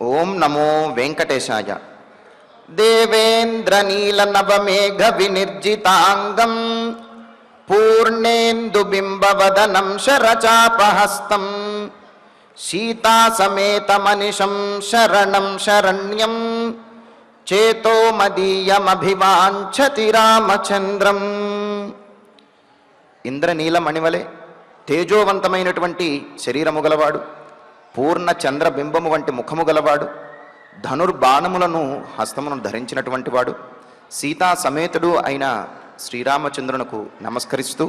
ఓం నమో వెంకటేశాయ. దేవేంద్ర నీల నవమేఘ వినిర్జితాంగం పూర్ణేందుబింబవదనం శరచాపహస్తం సీతాసమేతమనిశం శరణం శరణ్యం చేతో మదీయమభివాంఛతి రామచంద్రం. ఇంద్రనీలమణివలే తేజోవంతమైనటువంటి శరీరము గలవాడు, పూర్ణ చంద్రబింబము వంటి ముఖము గలవాడు, ధనుర్బాణములను హస్తమును ధరించినటువంటి వాడు, సీతా సమేతుడు అయిన శ్రీరామచంద్రునకు నమస్కరిస్తూ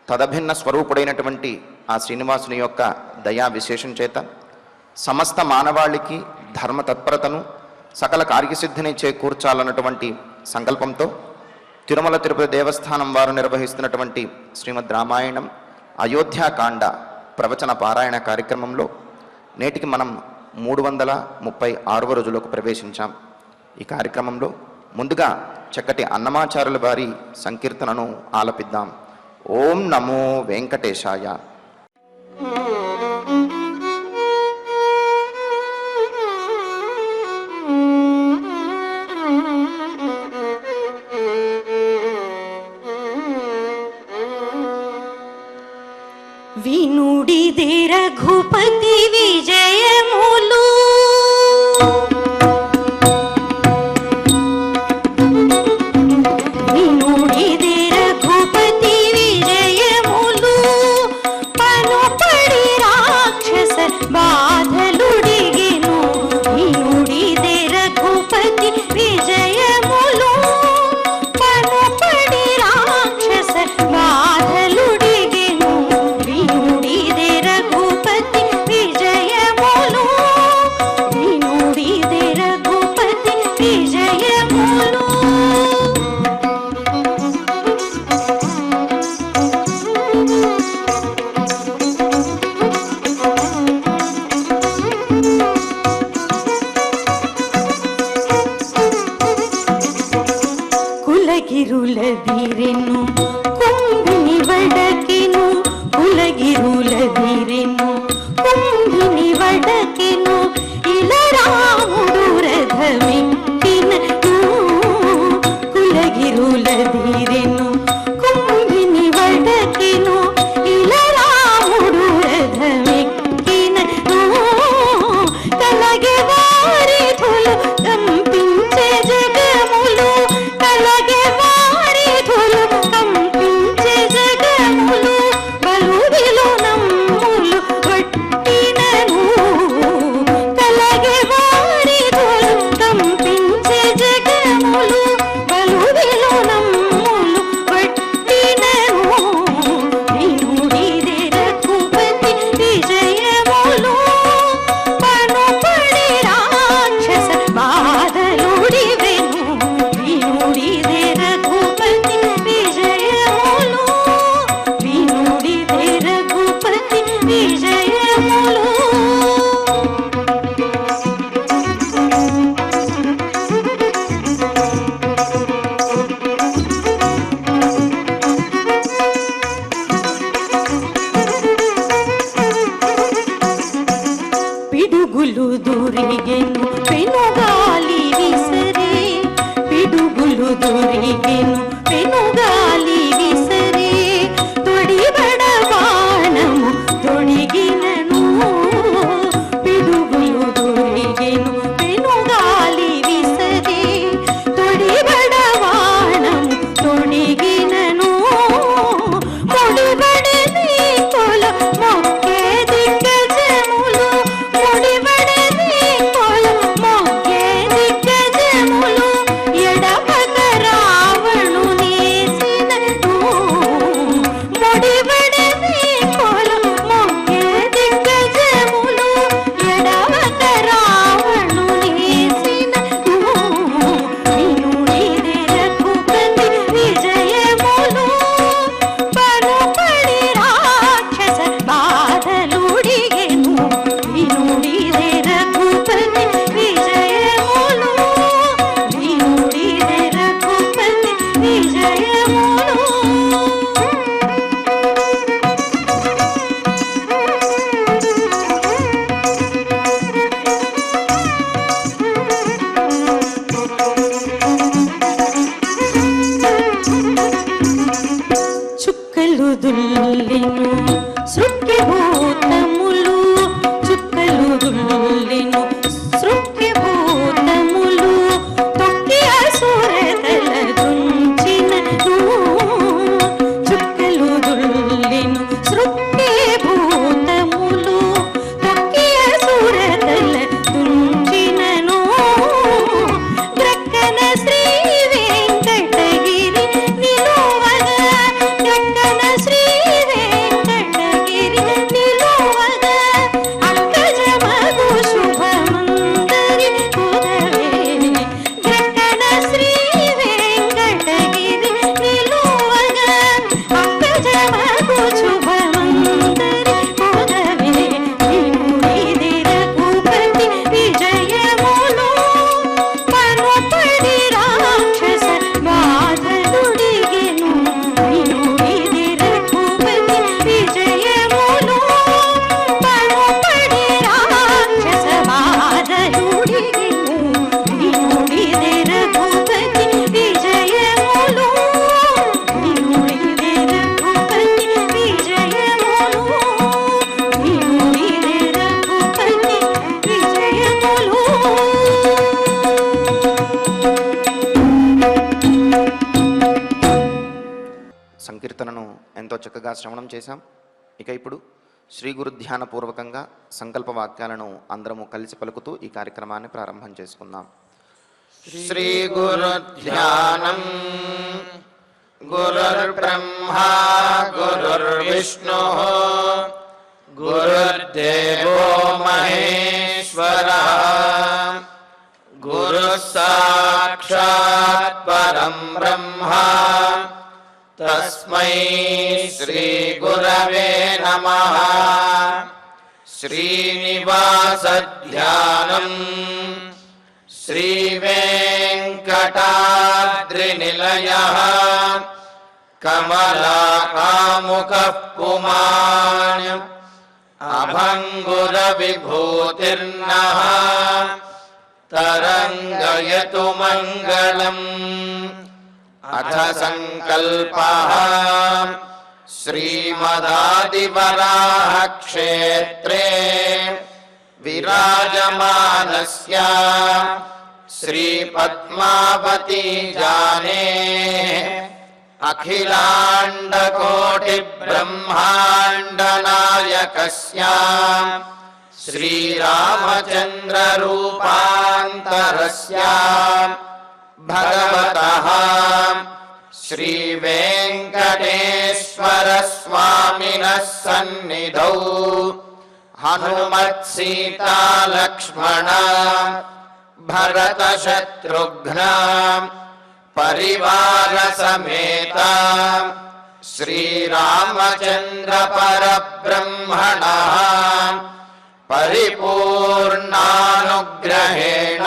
తదభిన్న స్వరూపుడైనటువంటి ఆ శ్రీనివాసుని యొక్క దయా విశేషం చేత సమస్త మానవాళికి ధర్మ తత్పరతను సకల కార్యసిద్ధిని చేకూర్చాలన్నటువంటి సంకల్పంతో తిరుమల తిరుపతి దేవస్థానం వారు నిర్వహిస్తున్నటువంటి శ్రీమద్ రామాయణం అయోధ్యాకాండ ప్రవచన పారాయణ కార్యక్రమంలో నేటికి మనం 336వ రోజులోకి ప్రవేశించాం. ఈ కార్యక్రమంలో ముందుగా చక్కటి అన్నమాచారుల వారి సంకీర్తనను ఆలపిద్దాం. ఓం నమో వెంకటేశాయ. వినుడిదే రఘుపతి విజయములు వినుడిదే రఘుపతి విజయములు పలుపడి రాక్షస బాధలుడిగెను. వినుడిదే రఘుపతి విజయములు పలుపడి రాక్షస బాధలుడిగెను. వినుడిదే రఘుపతి విజయములు వినుడిదే రఘుపతి విజయములు. కులగిరుల వీరెను కుంభిని వడకెను కులగిరుల వీరెను కుంభిని వడకెను ఇలా రాముడు రథమెక్కినను. కులగిరుల వీరెను కుంభిని వడకెను ఇలా రాముడు రథమెక్కినను. కలగే వారిధులు కంపించే జగములు కలగే వారిధులు కంపించే జగములు బలువిలో నమ్ములు పట్టినను. కలగే వారిధులు కంపించే జగములు బలువిలో నమ్ములు పట్టినను. వినుడిదే రఘుపతి విజయములు పలుపడి రాక్షస బాధలుడివెను. వినుడిదే రఘుపతి విజయములు వినుడిదే రఘుపతి విజయములు. పిడుగులు దూరిగెను పెనుగాలి విసరే పిడుగులు దూరిగెను పెనుగాలి విసరే తొడిబడ బాణము తొడిగినను. పిడుగులు దూరిగెను పెనుగాలి విసరే తొడిబడ బాణము తొడిగినను. ముడిబడని కొల మొక్కే దిగ్గజములు ముడిబడని కొల మొక్కే దిగ్గజములు ఎడపక రావణు నేసిన దుల్లిను సృష్టి భూతములు తొక్కి అసురతల దుంచినను చుక్కలు దుల్లిను సృష్టి భూతములు తొక్కి అసురతల దుంచినను గ్రక్కన శ్రీ వెంకటగిరి నిలువగా గ్రక్కన శ్రీ వెంకటగిరి నిలువగా అక్కజమగు శుభమందరి కుదవే గ్రక్కన శ్రీ వెంకటగిరి నిలువగా అక్కజమగు శుభమందరి కుదవే వినుడి రఘుపతి విజయములు పనుపడి రాక్షస బాధలుడిగెను వినుడి రఘుపతి విజయములు పనుపడి రాక్షస బాధలుడిగెను వినుడి రఘుపతి విజయములు వినుడి రఘుపతి విజయములు వినుడి రఘుపతి విజయములు. సంకీర్తనను ఎంతో చక్కగా శ్రవణం చేశాం. ఇక ఇప్పుడు శ్రీ గురు ధ్యాన పూర్వకంగా సంకల్ప వాక్యాలను అందరము కలిసి పలుకుతూ ఈ కార్యక్రమాన్ని ప్రారంభం చేసుకుందాం. శ్రీ గురు ధ్యానం. గురుర్బ్రహ్మా గురుర్విష్ణు గురుర్దేవో మహేశ్వరః గురు సాక్షాత్ పరం బ్రహ్మ తస్మై శ్రీ గురవే నమః. శ్రీనివాస ధ్యానం. శ్రీ వెంకటాద్రి నిలయః కమలాకాముకః పుమాన్ అభంగుర విభూతిర్నః తరంగయతు మంగళం. అథ సంకల్పః. శ్రీమదాదివరాహ క్షేత్రే విరాజమానస్య శ్రీ పద్మావతీ జానే అఖిలాండకోటి బ్రహ్మాండ నాయకస్య శ్రీరామచంద్ర రూపాంతరస్య భగవతః శ్రీ వెంకటేశ్వర స్వామినః సన్నిధౌ హనుమత్ సీతా లక్ష్మణ భరత శత్రుఘ్న పరివార సమేత శ్రీరామచంద్ర పరబ్రహ్మణః పరిపూర్ణానుగ్రహేణ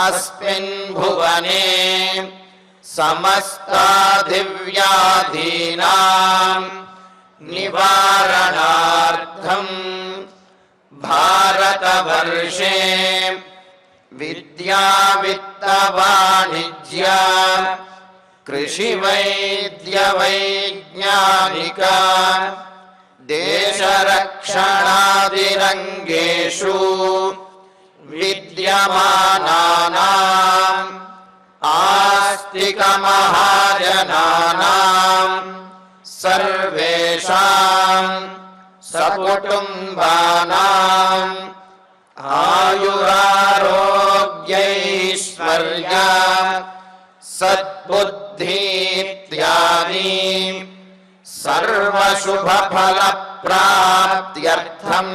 అస్మిన్ భువనే సమస్తాదివ్యాధీనాం నివారణార్థం భారతవర్షే విద్యా విత్త వాణిజ్య కృషి వైద్య వైజ్ఞానిక దేశరక్షణాదిరంగేషు విద్యమానానాం ఆస్తిక మహాజనానాం సర్వేషాం సకుటుంబానాం ఆయురారోగ్యైశ్వర్య సద్బుద్ధీత్యాది సర్వశుభఫలప్రాప్త్యర్థం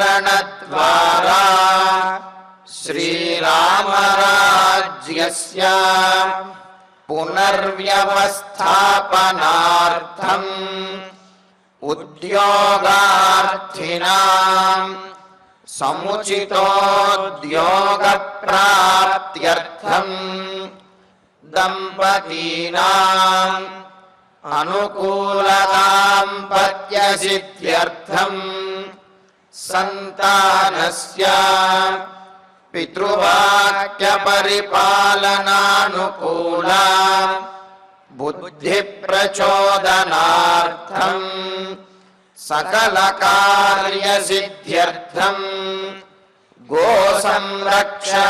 ధర్మాచరణద్వారా శ్రీరామరాజ్యస్య పునర్వ్యవస్థాపనార్థం ఉద్యోగార్థినాం సముచితోద్యోగప్రాప్త్యర్థం దంపతీనాం అనుకూలదాంపత్యసిద్ధ్యర్థం సంతానస్య పితృవాక్యపరిపాలనానుకూల బుద్ధిప్రచోదనార్థం సకల కార్య సిద్ధ్యర్థం గో సంరక్షణార్థం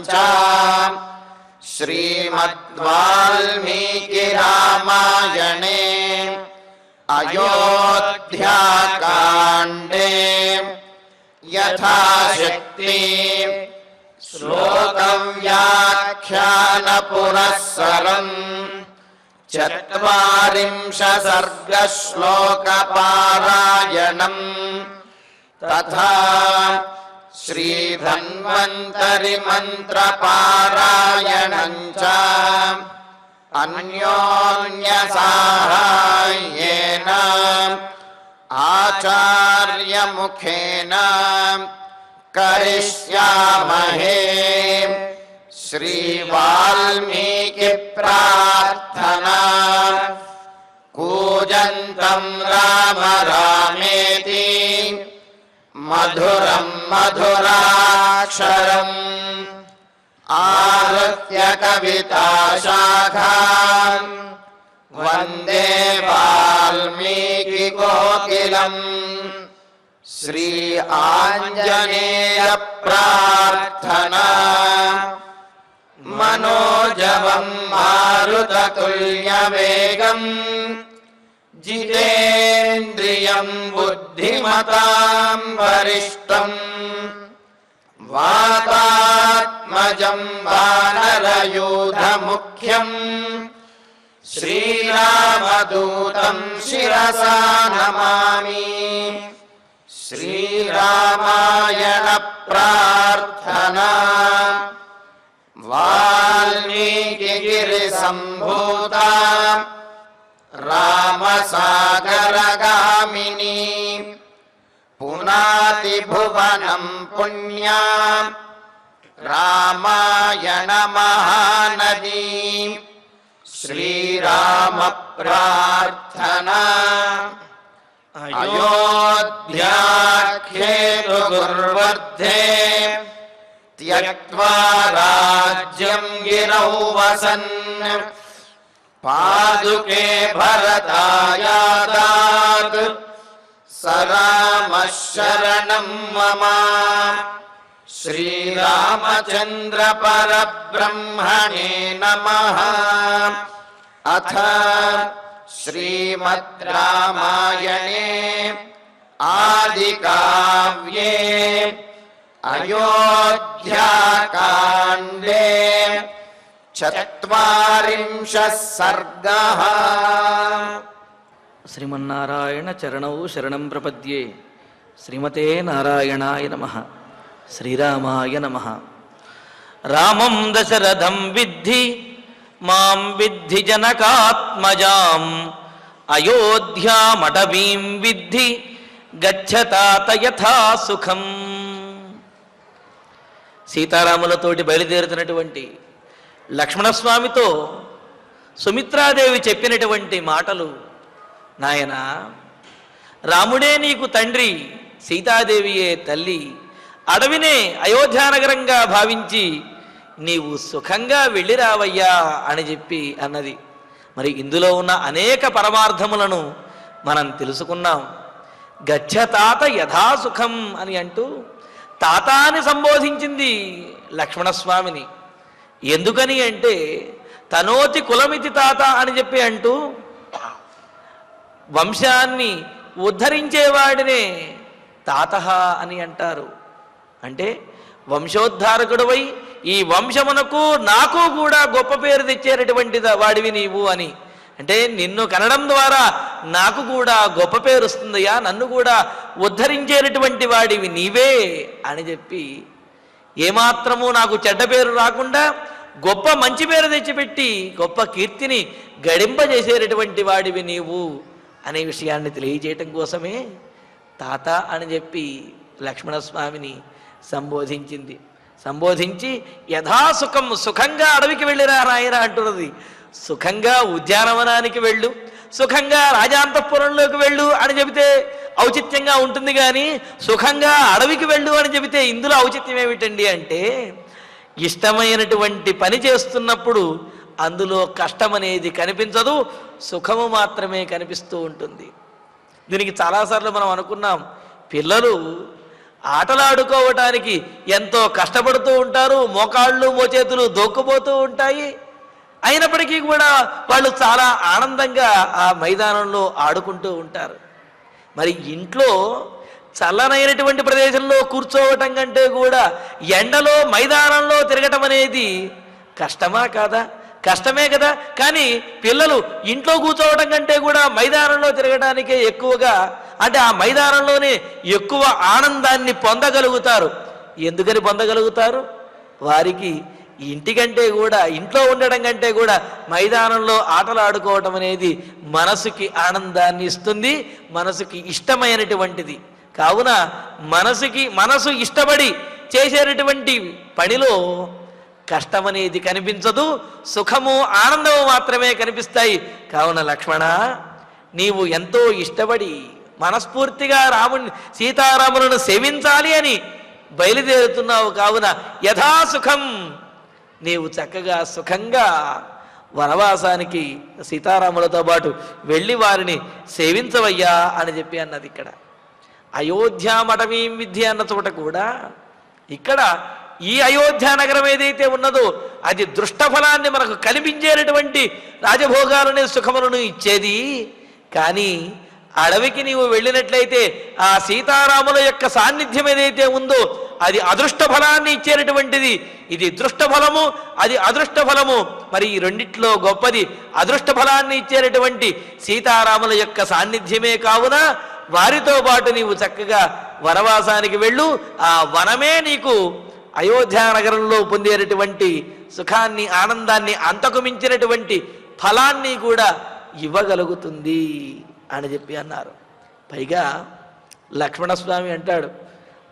చ శ్రీమద్వాల్మీకి రామాయణే అయోధ్యాకాండే యథాశక్తి శ్లోకవ్యాఖ్యాన పురస్సరం 40 సర్గశ్లోకపారాయణం తథా శ్రీధన్వంతరి మంత్రపారాయణం చ అన్యోన్య సాహాయ్యేన ఆచార్యముఖేన కరిష్యామహే. శ్రీ వాల్మీకి ప్రార్థనా. కూజంతం రామ రామేతి మధురం మధురాక్షరం ఆరుహ్య కవితాశాఖాం వందే వాల్మీకి కోకిలం. శ్రీ ఆంజనేయ ప్రార్థనా. మనోజవం మారుతతుల్యవేగం జితేంద్రియం బుద్ధిమతాం వరిష్టం వాతాత్మజం వానరయూధముఖ్యం శ్రీరామదూతం శిరసా నమామి. శ్రీరామాయణ ప్రార్థనా. వాల్మీకి గిరి సంభూత రామసాగరగామిని పునాతి భువనం పుణ్యా రామాయణ మహానదీ. శ్రీరామ ప్రార్థనా. అయోధ్యాఖ్యేతు గుర్వర్ధే త్యక్త్వా రాజ్యం గిరౌ వసన్ పాదుకే భరతాయాదాత్ స రామః శరణం మమ. శ్రీరామచంద్ర పరబ్రహ్మణే నమః. అథ శ్రీమద్ రామాయణే ఆదికావ్యే అయోధ్యాకాండే 40 సర్గః. శ్రీమన్నారాయణ చరణౌ శరణం ప్రపద్యే. శ్రీమతే నారాయణాయ నమః. శ్రీరామాయ నమః. రామం దశరథం విద్ధి మాం విద్ధి జనకాత్మజాం అయోధ్యామటవీం విద్ధి గచ్చతాత యథా సుఖం. సీతారాములతోటి బయలుదేరుతున్నటువంటి లక్ష్మణస్వామితో సుమిత్రాదేవి చెప్పినటువంటి మాటలు, నాయన రాముడే నీకు తండ్రి, సీతాదేవియే తల్లి, అడవినే అయోధ్యానగరంగా భావించి నీవు సుఖంగా వెళ్ళిరావయ్యా అని చెప్పి అన్నది. మరి ఇందులో ఉన్న అనేక పరమార్థములను మనం తెలుసుకున్నాం. గచ్చతాత యథాసుఖం అని అంటూ తాతాని సంబోధించింది లక్ష్మణస్వామిని. ఎందుకని అంటే తనోతి కులమితి తాత అని చెప్పి అంటూ వంశాన్ని ఉద్ధరించేవాడినే తాత అని అంటారు. అంటే వంశోద్ధారకుడివై ఈ వంశమునకు నాకు కూడా గొప్ప పేరు తెచ్చేటటువంటి వాడివి నీవు అని. అంటే నిన్ను కనడం ద్వారా నాకు కూడా గొప్ప పేరు వస్తుందయ్యా, నన్ను కూడా ఉద్ధరించేటటువంటి వాడివి నీవే అని చెప్పి ఏమాత్రము నాకు చెడ్డ పేరు రాకుండా గొప్ప మంచి పేరు తెచ్చిపెట్టి గొప్ప కీర్తిని గడింపజేసేటటువంటి వాడివి నీవు అనే విషయాన్ని తెలియజేయటం కోసమే తాత అని చెప్పి లక్ష్మణస్వామిని సంబోధించింది. సంబోధించి యథాసుఖం, సుఖంగా అడవికి వెళ్ళిరా నాయన అంటున్నది. సుఖంగా ఉద్యానవనానికి వెళ్ళు, సుఖంగా రాజాంతఃపురంలోకి వెళ్ళు అని చెబితే ఔచిత్యంగా ఉంటుంది, కానీ సుఖంగా అడవికి వెళ్ళు అని చెబితే ఇందులో ఔచిత్యం ఏమిటండి అంటే ఇష్టమైనటువంటి పని చేస్తున్నప్పుడు అందులో కష్టం అనేది కనిపించదు, సుఖము మాత్రమే కనిపిస్తూ ఉంటుంది. దీనికి చాలాసార్లు మనం అనుకున్నాం, పిల్లలు ఆటలాడుకోవటానికి ఎంతో కష్టపడుతూ ఉంటారు, మోకాళ్ళు మోచేతులు దోక్కుపోతూ ఉంటాయి. అయినప్పటికీ కూడా వాళ్ళు చాలా ఆనందంగా ఆ మైదానంలో ఆడుకుంటూ ఉంటారు. మరి ఇంట్లో చల్లనైనటువంటి ప్రదేశంలో కూర్చోవటం కంటే కూడా ఎండలో మైదానంలో తిరగటం అనేది కష్టమా కాదా? కష్టమే కదా. కానీ పిల్లలు ఇంట్లో కూర్చోవటం కంటే కూడా మైదానంలో తిరగడానికే ఎక్కువగా, అంటే ఆ మైదానంలోనే ఎక్కువ ఆనందాన్ని పొందగలుగుతారు. ఎందుకని పొందగలుగుతారు? వారికి ఇంటికంటే కూడా, ఇంట్లో ఉండడం కంటే కూడా మైదానంలో ఆటలు ఆడుకోవటం అనేది మనసుకి ఆనందాన్ని ఇస్తుంది, మనసుకి ఇష్టమైనటువంటిది. కావున మనసు ఇష్టపడి చేసేటటువంటి పనిలో కష్టం అనేది కనిపించదు, సుఖము ఆనందము మాత్రమే కనిపిస్తాయి. కావున లక్ష్మణ, నీవు ఎంతో ఇష్టపడి మనస్ఫూర్తిగా సీతారాములను సేవించాలి అని బయలుదేరుతున్నావు. కావున యథాసుఖం, నీవు చక్కగా సుఖంగా వనవాసానికి సీతారాములతో పాటు వెళ్ళి వారిని సేవించవయ్యా అని చెప్పి అన్నది. ఇక్కడ అయోధ్యామఠమీం విద్య అన్న చోట కూడా ఇక్కడ ఈ అయోధ్య నగరం ఏదైతే ఉన్నదో అది దృష్టఫలాన్ని మనకు కనిపించేటటువంటి రాజభోగాలని సుఖములను ఇచ్చేది. కానీ అడవికి నీవు వెళ్ళినట్లయితే ఆ సీతారాముల యొక్క సాన్నిధ్యం ఏదైతే ఉందో అది అదృష్ట ఫలాన్ని ఇచ్చేటటువంటిది. ఇది దృష్ట ఫలము, అది అదృష్ట ఫలము. మరి ఈ రెండిట్లో గొప్పది అదృష్ట ఫలాన్ని ఇచ్చేటటువంటి సీతారాముల యొక్క సాన్నిధ్యమే. కావున వారితో పాటు నీవు చక్కగా వనవాసానికి వెళ్ళు. ఆ వనమే నీకు అయోధ్య నగరంలో పొందేటటువంటి సుఖాన్ని, ఆనందాన్ని, అంతకు మించినటువంటి ఫలాన్ని కూడా ఇవ్వగలుగుతుంది అని చెప్పి అన్నారు. పైగా లక్ష్మణస్వామి అంటాడు,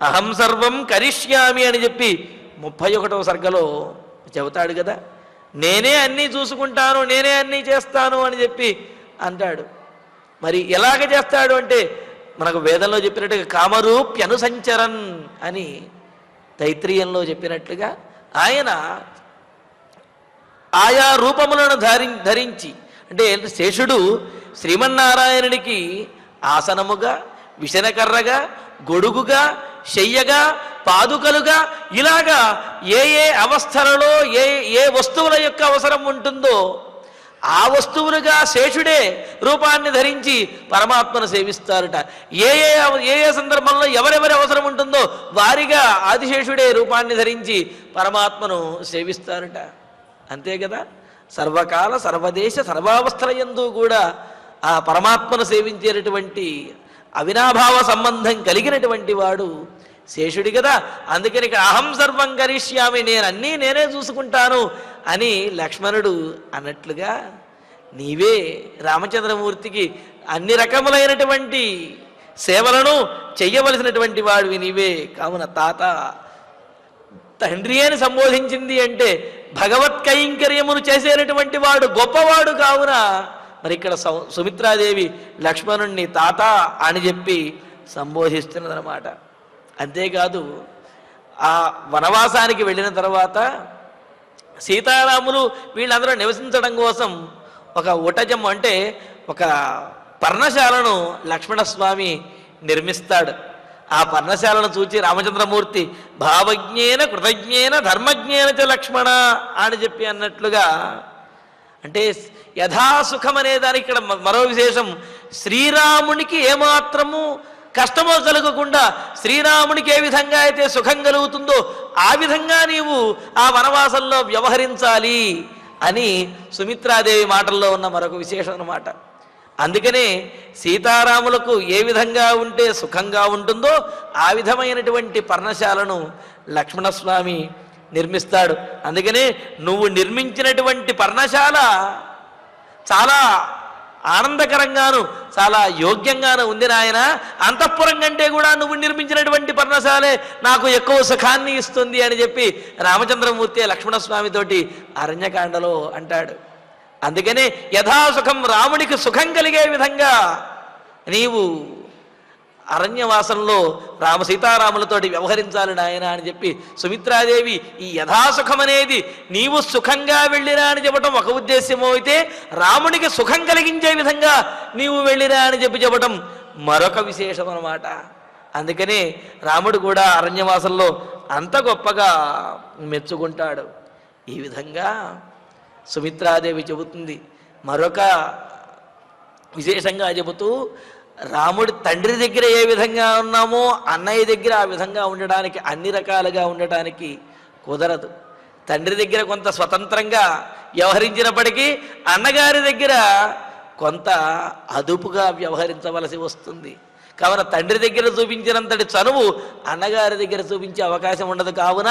అహం సర్వం కరిష్యామి అని చెప్పి 31వ సర్గలో చెబుతాడు కదా. నేనే అన్నీ చూసుకుంటాను, నేనే అన్నీ చేస్తాను అని చెప్పి అంటాడు. మరి ఎలాగ చేస్తాడు అంటే మనకు వేదంలో చెప్పినట్టుగా కామరూప్యనుసంచరన్ అని తైత్రీయంలో చెప్పినట్లుగా ఆయన ఆయా రూపములను ధరించి, అంటే శేషుడు శ్రీమన్నారాయణుడికి ఆసనముగా, విషనకర్రగా, గొడుగుగా, శయ్యగా, పాదుకలుగా, ఇలాగా ఏ ఏ అవస్థలలో ఏ వస్తువుల యొక్క అవసరం ఉంటుందో ఆ వస్తువులుగా శేషుడే రూపాన్ని ధరించి పరమాత్మను సేవిస్తారట. ఏ ఏ సందర్భంలో ఎవరెవరి అవసరం ఉంటుందో వారిగా ఆదిశేషుడే రూపాన్ని ధరించి పరమాత్మను సేవిస్తారట. అంతే కదా. సర్వకాల సర్వదేశ సర్వావస్థల యందు కూడా ఆ పరమాత్మను సేవించేటటువంటి అవినాభావ సంబంధం కలిగినటువంటి వాడు శేషుడి కదా. అందుకని ఇక్కడ అహం సర్వం కరిష్యామి, నేనన్నీ నేనే చూసుకుంటాను అని లక్ష్మణుడు అన్నట్లుగా నీవే రామచంద్రమూర్తికి అన్ని రకములైనటువంటి సేవలను చెయ్యవలసినటువంటి వాడివి నీవే. కావున తాత తండ్రి అని సంబోధించింది అంటే భగవత్ కైంకర్యమును చేసేటటువంటి వాడు గొప్పవాడు. కావున మరి ఇక్కడ సుమిత్రాదేవి లక్ష్మణుణ్ణి తాత అని చెప్పి సంబోధిస్తున్నదన్నమాట. అంతేకాదు ఆ వనవాసానికి వెళ్ళిన తర్వాత సీతారాములు వీళ్ళందరూ నివసించడం కోసం ఒక ఉటజం, అంటే ఒక పర్ణశాలను లక్ష్మణస్వామి నిర్మిస్తాడు. ఆ పర్ణశాలను చూచి రామచంద్రమూర్తి భావజ్ఞేన కృతజ్ఞేన ధర్మజ్ఞేన చ లక్ష్మణ అని చెప్పి అన్నట్లుగా, అంటే యథాసుఖం అనే దానికి ఇక్కడ మరో విశేషం. శ్రీరామునికి ఏమాత్రము కష్టమో కలగకుండా శ్రీరామునికి ఏ విధంగా అయితే సుఖం కలుగుతుందో ఆ విధంగా నీవు ఆ వనవాసంలో వ్యవహరించాలి అని సుమిత్రాదేవి మాటల్లో ఉన్న మరొక విశేషం అన్నమాట. అందుకనే సీతారాములకు ఏ విధంగా ఉంటే సుఖంగా ఉంటుందో ఆ విధమైనటువంటి పర్ణశాలను లక్ష్మణస్వామి నిర్మిస్తాడు. అందుకనే నువ్వు నిర్మించినటువంటి పర్ణశాల చాలా ఆనందకరంగాను చాలా యోగ్యంగాను ఉంది నాయన. అంతఃపురం కంటే కూడా నువ్వు నిర్మించినటువంటి పర్ణశాలే నాకు ఎక్కువ సుఖాన్ని ఇస్తుంది అని చెప్పి రామచంద్రమూర్తి లక్ష్మణస్వామితోటి అరణ్యకాండలో అంటాడు. అందుకనే యథాసుఖం, రామునికి సుఖం కలిగే విధంగా నీవు అరణ్యవాసంలో సీతారాములతోటి వ్యవహరించాలి నాయన అని చెప్పి సుమిత్రాదేవి ఈ యథాసుఖం అనేది నీవు సుఖంగా వెళ్ళిరా అని చెప్పటం ఒక ఉద్దేశ్యమో అయితే, రామునికి సుఖం కలిగించే విధంగా నీవు వెళ్ళిరా అని చెప్పి చెప్పటం మరొక విశేషం అన్నమాట. అందుకని రాముడు కూడా అరణ్యవాసంలో అంత గొప్పగా మెచ్చుకుంటాడు. ఈ విధంగా సుమిత్రాదేవి చెబుతుంది. మరొక విశేషంగా చెబుతూ, రాముడి తండ్రి దగ్గర ఏ విధంగా ఉన్నామో అన్నయ్య దగ్గర ఆ విధంగా ఉండడానికి, అన్ని రకాలుగా ఉండటానికి కుదరదు. తండ్రి దగ్గర కొంత స్వతంత్రంగా వ్యవహరించినప్పటికీ అన్నగారి దగ్గర కొంత అదుపుగా వ్యవహరించవలసి వస్తుంది. కావున తండ్రి దగ్గర చూపించినంతటి చనువు అన్నగారి దగ్గర చూపించే అవకాశం ఉండదు. కావున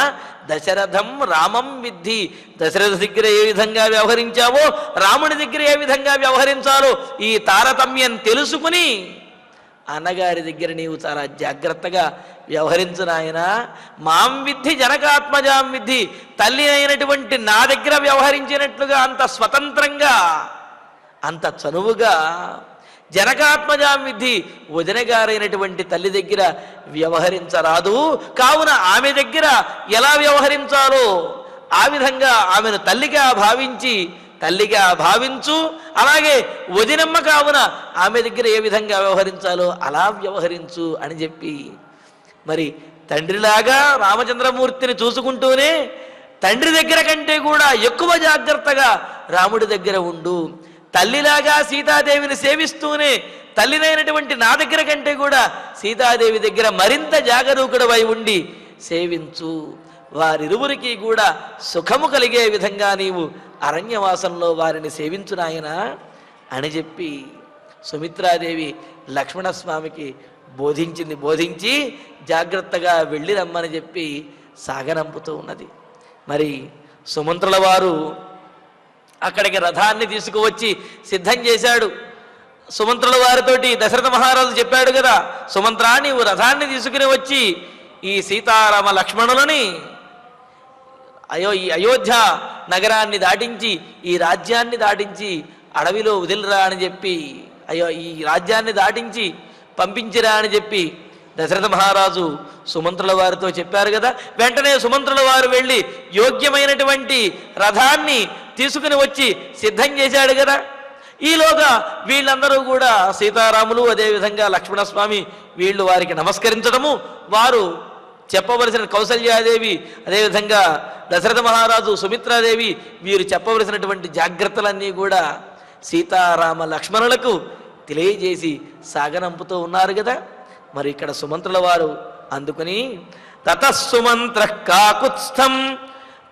దశరథం రామం విద్ధి, దశరథ దగ్గర ఏ విధంగా వ్యవహరించావో రాముడి దగ్గర ఏ విధంగా వ్యవహరించాలో ఈ తారతమ్యం తెలుసుకుని అన్నగారి దగ్గర నీవు చాలా జాగ్రత్తగా వ్యవహరించు నాయన. మాం విద్ధి జనకాత్మజాం విద్ధి, తల్లి అయినటువంటి నా దగ్గర వ్యవహరించినట్లుగా అంత స్వతంత్రంగా అంత చనువుగా జనకాత్మజాం విద్ధి, వదిన గారైనటువంటి తల్లి దగ్గర వ్యవహరించరాదు. కావున ఆమె దగ్గర ఎలా వ్యవహరించాలో ఆ విధంగా ఆమెను తల్లిగా భావించు. అలాగే వదినమ్మ కావున ఆమె దగ్గర ఏ విధంగా వ్యవహరించాలో అలా వ్యవహరించు అని చెప్పి, మరి తండ్రిలాగా రామచంద్రమూర్తిని చూసుకుంటూనే తండ్రి దగ్గర కంటే కూడా ఎక్కువ జాగ్రత్తగా రాముడి దగ్గర ఉండు. తల్లిలాగా సీతాదేవిని సేవిస్తూనే తల్లినైనటువంటి నా దగ్గర కంటే కూడా సీతాదేవి దగ్గర మరింత జాగరూకుడవై ఉండి సేవించు. వారిరువురికి కూడా సుఖము కలిగే విధంగా నీవు అరణ్యవాసంలో వారిని సేవించు నాయన అని చెప్పి సుమిత్రాదేవి లక్ష్మణస్వామికి బోధించి జాగ్రత్తగా వెళ్ళి రమ్మని చెప్పి సాగనంపుతూ ఉన్నది. మరి సుమంత్రుల వారు అక్కడికి రథాన్ని తీసుకువచ్చి సిద్ధం చేశాడు. సుమంత్రుల వారితోటి దశరథ మహారాజు చెప్పాడు కదా, సుమంత్రా నీవు రథాన్ని తీసుకుని వచ్చి ఈ సీతారామ లక్ష్మణులని ఈ అయోధ్య నగరాన్ని దాటించి ఈ రాజ్యాన్ని దాటించి అడవిలో వదిలిరా అని చెప్పి, ఈ రాజ్యాన్ని దాటించి పంపించిరా అని చెప్పి దశరథ మహారాజు సుమంత్రుల వారితో చెప్పారు కదా. వెంటనే సుమంత్రుల వారు వెళ్ళి యోగ్యమైనటువంటి రథాన్ని తీసుకుని వచ్చి సిద్ధం చేశాడు కదా. ఈలోగా వీళ్ళందరూ కూడా సీతారాములు అదేవిధంగా లక్ష్మణస్వామి వీళ్ళు వారికి నమస్కరించడము, వారు చెప్పవలసిన కౌసల్యాదేవి అదేవిధంగా దశరథ మహారాజు సుమిత్రాదేవి వీరు చెప్పవలసినటువంటి జాగ్రత్తలన్నీ కూడా సీతారామ లక్ష్మణులకు తెలియజేసి సాగనంపుతూ ఉన్నారు కదా. మరి ఇక్కడ సుమంత్రుల వారు అందుకుని తతస్సుమంత్ర కాకుత్స్థం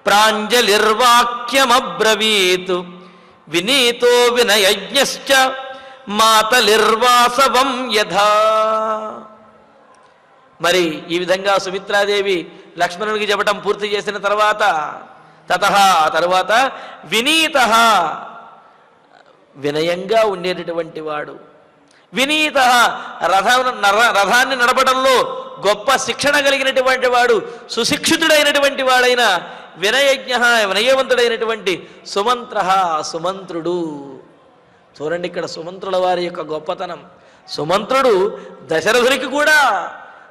ప్రాంజలిర్వాక్యమబ్రవీత్ వినీతో వినయజ్ఞశ్చ మాతలిర్వాసవం యథా. మరి ఈ విధంగా సుమిత్రాదేవి లక్ష్మణునికి చెప్పటం పూర్తి చేసిన తర్వాత తరువాత వినీత వినయంగా ఉండేటటువంటి వాడు, వినీత రథాన్ని నడపడంలో గొప్ప శిక్షణ కలిగినటువంటి వాడు, సుశిక్షితుడైనటువంటి వాడైన వినయవంతుడైనటువంటి సుమంత్రుడు. చూడండి ఇక్కడ సుమంత్రుల వారి యొక్క గొప్పతనం. సుమంత్రుడు దశరథునికి కూడా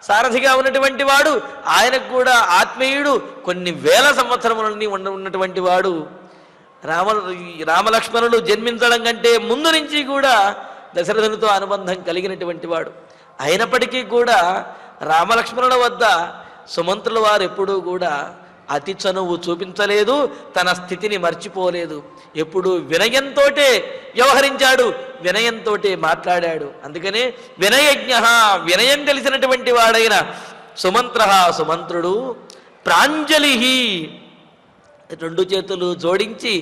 సారథిగా ఉన్నటువంటి వాడు, ఆయనకు కూడా ఆత్మీయుడు, కొన్ని వేల సంవత్సరములని ఉన్నటువంటి వాడు. రామలక్ష్మణులు జన్మించడం కంటే ముందు నుంచి కూడా దశరథునితో అనుబంధం కలిగినటువంటి వాడు. అయినప్పటికీ కూడా రామలక్ష్మణుల వద్ద సుమంత్రుల వారు ఎప్పుడూ కూడా అతి చనువు చూపించలేదు, తన స్థితిని మర్చిపోలేదు. ఎప్పుడూ వినయంతో వ్యవహరించాడు, వినయంతో మాట్లాడాడు. అందుకనే వినయజ్ఞ, వినయం తెలిసినటువంటి వాడైన సుమంత్రుడు ప్రాంజలి, రెండు చేతులు జోడించి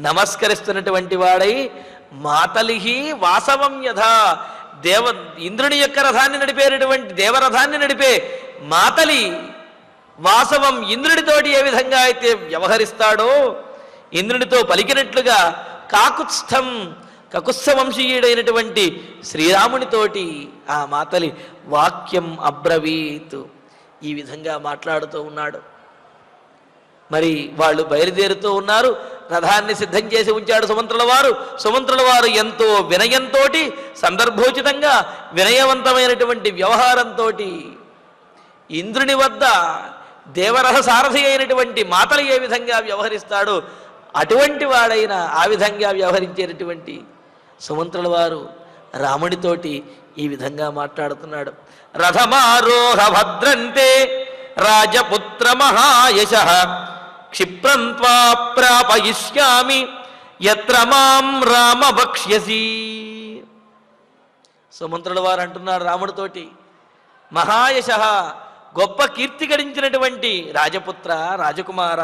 నమస్కరిస్తున్నటువంటి వాడై మాతలిహి వాసవం యథా, ఇంద్రుని యొక్క రథాన్ని నడిపేటటువంటి దేవరథాన్ని నడిపే మాతలి వాసవం ఇంద్రుడితోటి ఏ విధంగా అయితే వ్యవహరిస్తాడో, ఇంద్రుడితో పలికినట్లుగా కాకుత్స్థం కకుత్స్థ వంశీయుడైనటువంటి శ్రీరామునితోటి ఆ మాతలి వాక్యం అబ్రవీత్, ఈ విధంగా మాట్లాడుతూ ఉన్నాడు. మరి వాళ్ళు బయలుదేరుతూ ఉన్నారు. రథాన్ని సిద్ధం చేసి ఉంచాడు సుమంత్రుల వారు ఎంతో వినయంతో సందర్భోచితంగా వినయవంతమైనటువంటి వ్యవహారంతో ఇంద్రుని వద్ద దేవరథ సారథి అయినటువంటి మాతలు ఏ విధంగా వ్యవహరిస్తాడో అటువంటి వాడైన ఆ విధంగా వ్యవహరించేటటువంటి సుమంత్రుల వారు రాముడితోటి ఈ విధంగా మాట్లాడుతున్నాడు. రథమారోహ భద్రంతే రాజపుత్ర మహాయశ క్షిప్రం త్వా ప్రాపయిష్యామి యత్ర మాం రామ భక్ష్యసి. సుమంత్రుల వారు అంటున్నారు రాముడితోటి, మహాయశ గొప్ప కీర్తి గడించినటువంటి రాజపుత్ర రాజకుమార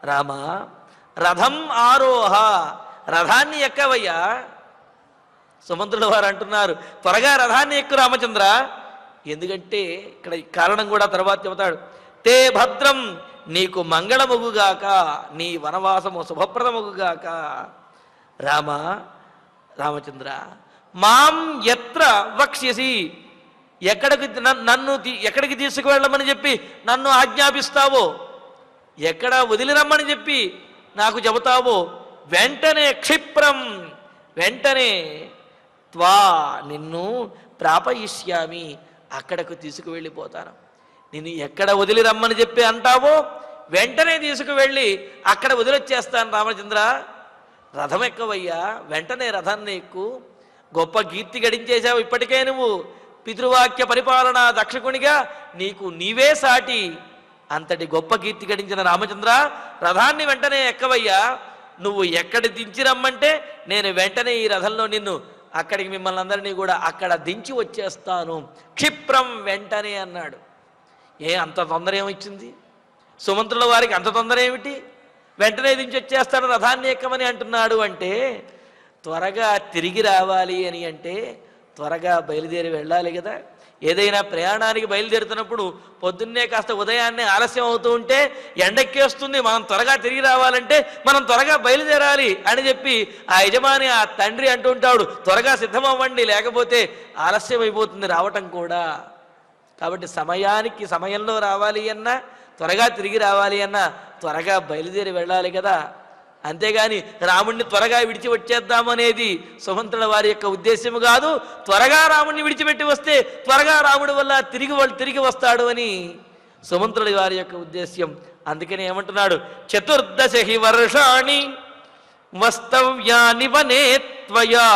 రామ, రథం ఆరోహ రథాన్ని ఎక్కవయ్యా. సుమంత్రుల వారు అంటున్నారు త్వరగా రథాన్ని ఎక్కు రామచంద్ర. ఎందుకంటే ఇక్కడ కారణం కూడా తర్వాత చెబుతాడు. తే భద్రం నీకు మంగళముగుగాక, నీ వనవాసము శుభప్రదముగుగాక. రామచంద్ర మాం ఎత్ర వక్ష్యసి, ఎక్కడికి తీసుకువెళ్ళమని చెప్పి నన్ను ఆజ్ఞాపిస్తావో, ఎక్కడ వదిలిరమ్మని చెప్పి నాకు చెబుతావో వెంటనే క్షిప్రం వెంటనే త్వా నిన్ను ప్రాపయిష్యామి అక్కడకు తీసుకువెళ్ళిపోతాను. నిన్ను ఎక్కడ వదిలి రమ్మని చెప్పి అంటావో వెంటనే తీసుకువెళ్ళి అక్కడ వదిలొచ్చేస్తాను. రామచంద్ర రథం ఎక్కవయ్యా, వెంటనే రథాన్ని ఎక్కు. గొప్ప కీర్తి గడించేశావు ఇప్పటికే నువ్వు, పితృవాక్య పరిపాలన దక్షకునిగా నీకు నీవే సాటి. అంతటి గొప్ప కీర్తి గడించిన రామచంద్ర రథాన్ని వెంటనే ఎక్కవయ్యా. నువ్వు ఎక్కడ దించి రమ్మంటే నేను వెంటనే ఈ రథంలో నిన్ను అక్కడికి మిమ్మల్ని అందరినీ కూడా అక్కడ దించి వచ్చేస్తాను. క్షిప్రం వెంటనే అన్నాడు. అంత తొందర ఏమిచ్చింది సుమంత్రుల వారికి? అంత తొందర ఏమిటి? వెంటనే దించి వచ్చేస్తాడు రథాన్ని ఎక్కమని అంటున్నాడు అంటే, త్వరగా తిరిగి రావాలి అని అంటే త్వరగా బయలుదేరి వెళ్ళాలి కదా. ఏదైనా ప్రయాణానికి బయలుదేరుతున్నప్పుడు పొద్దున్నే కాస్త ఉదయాన్నే ఆలస్యం అవుతూ ఉంటే ఎండెక్కేస్తుంది. మనం త్వరగా తిరిగి రావాలంటే మనం త్వరగా బయలుదేరాలి అని చెప్పి ఆ యజమాని ఆ తండ్రి అంటూ ఉంటాడు, త్వరగా సిద్ధమవ్వండి లేకపోతే ఆలస్యం అయిపోతుంది రావటం కూడా. కాబట్టి సమయంలో రావాలి అన్నా, త్వరగా తిరిగి రావాలి అన్నా త్వరగా బయలుదేరి వెళ్ళాలి కదా. అంతేగాని రాముణ్ణి త్వరగా విడిచి వచ్చేద్దామనేది సుమంత్రుల వారి యొక్క ఉద్దేశము కాదు. త్వరగా రాముణ్ణి విడిచిపెట్టి వస్తే త్వరగా రాముడి వల్ల తిరిగి వస్తాడు అని సుమంత్రుల వారి యొక్క ఉద్దేశ్యం. అందుకని ఏమంటున్నాడు, 14 వర్షాణి వస్తవ్యాని వనే త్వయా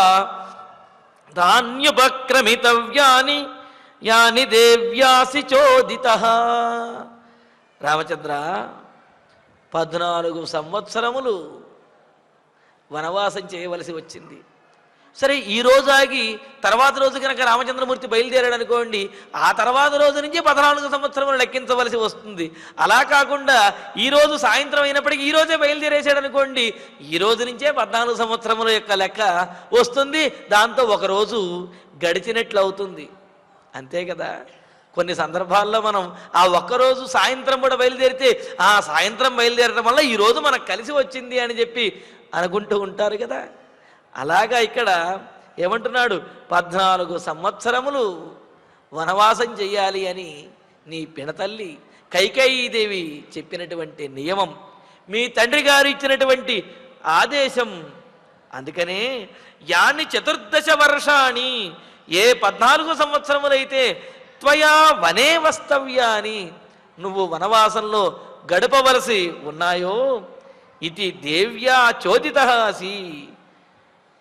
ధాన్యుపక్రమితవ్యాని యాని దేవ్యాసి చోదితః. రామచంద్ర 14 సంవత్సరములు వనవాసం చేయవలసి వచ్చింది. సరే ఈ రోజు ఆగి తర్వాత రోజు కనుక రామచంద్రమూర్తి బయలుదేరాడు అనుకోండి, ఆ తర్వాత రోజు నుంచి 14 సంవత్సరములు లెక్కించవలసి వస్తుంది. అలా కాకుండా ఈ రోజు సాయంత్రం అయినప్పటికీ ఈ రోజే బయలుదేరేసాడు అనుకోండి, ఈ రోజు నుంచే 14 సంవత్సరముల యొక్క లెక్క వస్తుంది. దాంతో ఒకరోజు గడిచినట్లు అవుతుంది. అంతే కదా. కొన్ని సందర్భాల్లో మనం ఆ ఒక్కరోజు సాయంత్రం కూడా బయలుదేరితే ఆ సాయంత్రం బయలుదేరడం వల్ల ఈరోజు మనకు కలిసి వచ్చింది అని చెప్పి అనుకుంటూ ఉంటారు కదా. అలాగా ఇక్కడ ఏమంటున్నాడు, 14 సంవత్సరములు వనవాసం చెయ్యాలి అని నీ పినతల్లి కైకేయీదేవి చెప్పినటువంటి నియమం, మీ తండ్రి గారు ఇచ్చినటువంటి ఆదేశం. అందుకనే యాని 14 వర్షాణి, ఏ 14 సంవత్సరములైతే త్వయా వనే వస్తవ్యాని నువ్వు వనవాసంలో గడపవలసి ఉన్నాయో, ఇది దేవ్యా చోదితః అసి,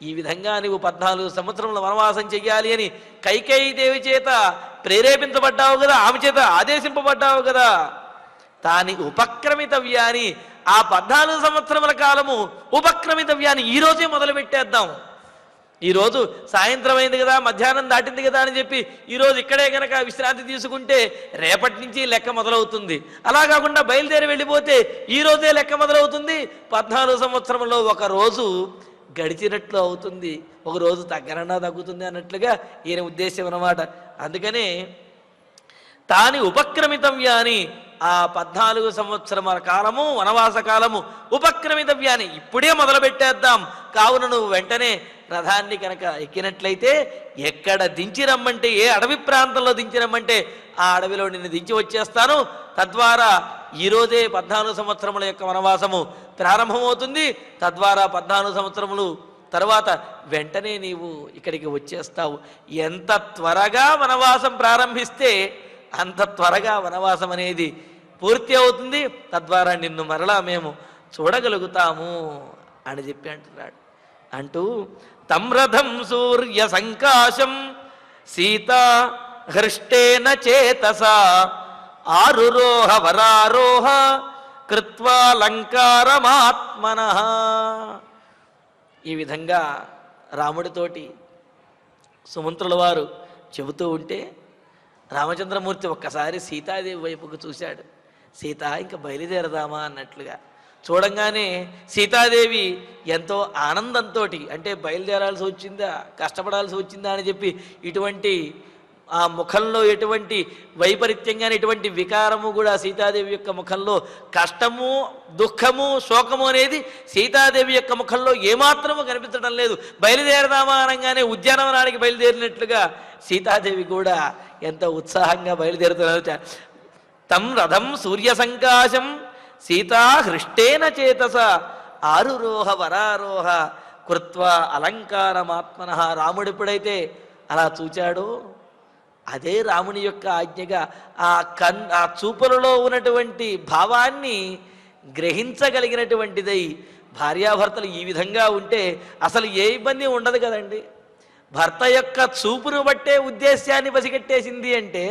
ఈ విధంగా నువ్వు 14 సంవత్సరముల వనవాసం చెయ్యాలి అని కైకేయీదేవి చేత ప్రేరేపించబడ్డావు కదా, ఆమె చేత ఆదేశింపబడ్డావు కదా. తాని ఉపక్రమితవ్యాని, ఆ 14 సంవత్సరముల కాలము ఉపక్రమితవ్యాని ఈరోజే మొదలు పెట్టేద్దాం. ఈరోజు సాయంత్రం అయింది కదా, మధ్యాహ్నం దాటింది కదా అని చెప్పి ఈరోజు ఇక్కడే కనుక విశ్రాంతి తీసుకుంటే రేపటి నుంచి లెక్క మొదలవుతుంది. అలా కాకుండా బయలుదేరి వెళ్ళిపోతే ఈ రోజే లెక్క మొదలవుతుంది. 14 సంవత్సరంలో ఒక రోజు గడిచినట్లు అవుతుంది, ఒక రోజు తగ్గనన్నా తగ్గుతుంది అన్నట్లుగా ఈయన ఉద్దేశం అన్నమాట. అందుకనే తాని ఉపక్రమితవ్యాని, ఆ 14 సంవత్సరముల కాలము వనవాస కాలము ఉపక్రమితవ్యాని ఇప్పుడే మొదలు పెట్టేద్దాం. కావున నువ్వు వెంటనే రథాన్ని కనుక ఎక్కినట్లయితే ఎక్కడ దించి రమ్మంటే, ఏ అడవి ప్రాంతంలో దించి రమ్మంటే ఆ అడవిలో నిన్ను దించి వచ్చేస్తాను. తద్వారా ఈరోజే 14 సంవత్సరముల యొక్క వనవాసము ప్రారంభమవుతుంది. తద్వారా 14 సంవత్సరములు తర్వాత వెంటనే నీవు ఇక్కడికి వచ్చేస్తావు. ఎంత త్వరగా వనవాసం ప్రారంభిస్తే అంత త్వరగా వనవాసం అనేది పూర్తి అవుతుంది. తద్వారా నిన్ను మరలా మేము చూడగలుగుతాము అని చెప్పి అంటున్నాడు. అంటూ తం రథం సూర్య సంకాశం సీత హృష్టేన చేతసా ఆరురోహ వరారోహ కృత్వా లంకారమాత్మనః. ఈ విధంగా రాముడితోటి సుమంత్రుల వారు చెబుతూ ఉంటే రామచంద్రమూర్తి ఒక్కసారి సీతాదేవి వైపుకు చూశాడు. సీత ఇంకా బయలుదేరదామా అన్నట్లుగా చూడంగానే సీతాదేవి ఎంతో ఆనందంతో, అంటే బయలుదేరాల్సి వచ్చిందా కష్టపడాల్సి వచ్చిందా అని చెప్పి ఇటువంటి ఆ ముఖంలో ఎటువంటి వైపరీత్యం కానీ ఎటువంటి వికారము కూడా సీతాదేవి యొక్క ముఖంలో, కష్టము దుఃఖము శోకము అనేది సీతాదేవి యొక్క ముఖంలో ఏమాత్రము కనిపించడం లేదు. బయలుదేరదామా అనగానే ఉద్యానవనానికి బయలుదేరినట్లుగా సీతాదేవి కూడా ఎంతో ఉత్సాహంగా బయలుదేరుతున్నారు. తం రథం సూర్య సంకాశం సీతా హృష్టేన చేతస ఆరురోహ వరారోహ కృత్వా అలంకారమాత్మనః. రాముడు ఎప్పుడైతే అలా చూచాడో అదే రాముని యొక్క ఆజ్ఞగా ఆ చూపులలో ఉన్నటువంటి భావాన్ని గ్రహించగలిగినటువంటిదై, భార్యాభర్తలు ఈ విధంగా ఉంటే అసలు ఏ ఇబ్బంది ఉండదు కదండి. భర్త యొక్క చూపును బట్టే ఉద్దేశ్యాన్ని పసిగట్టేసింది అంటే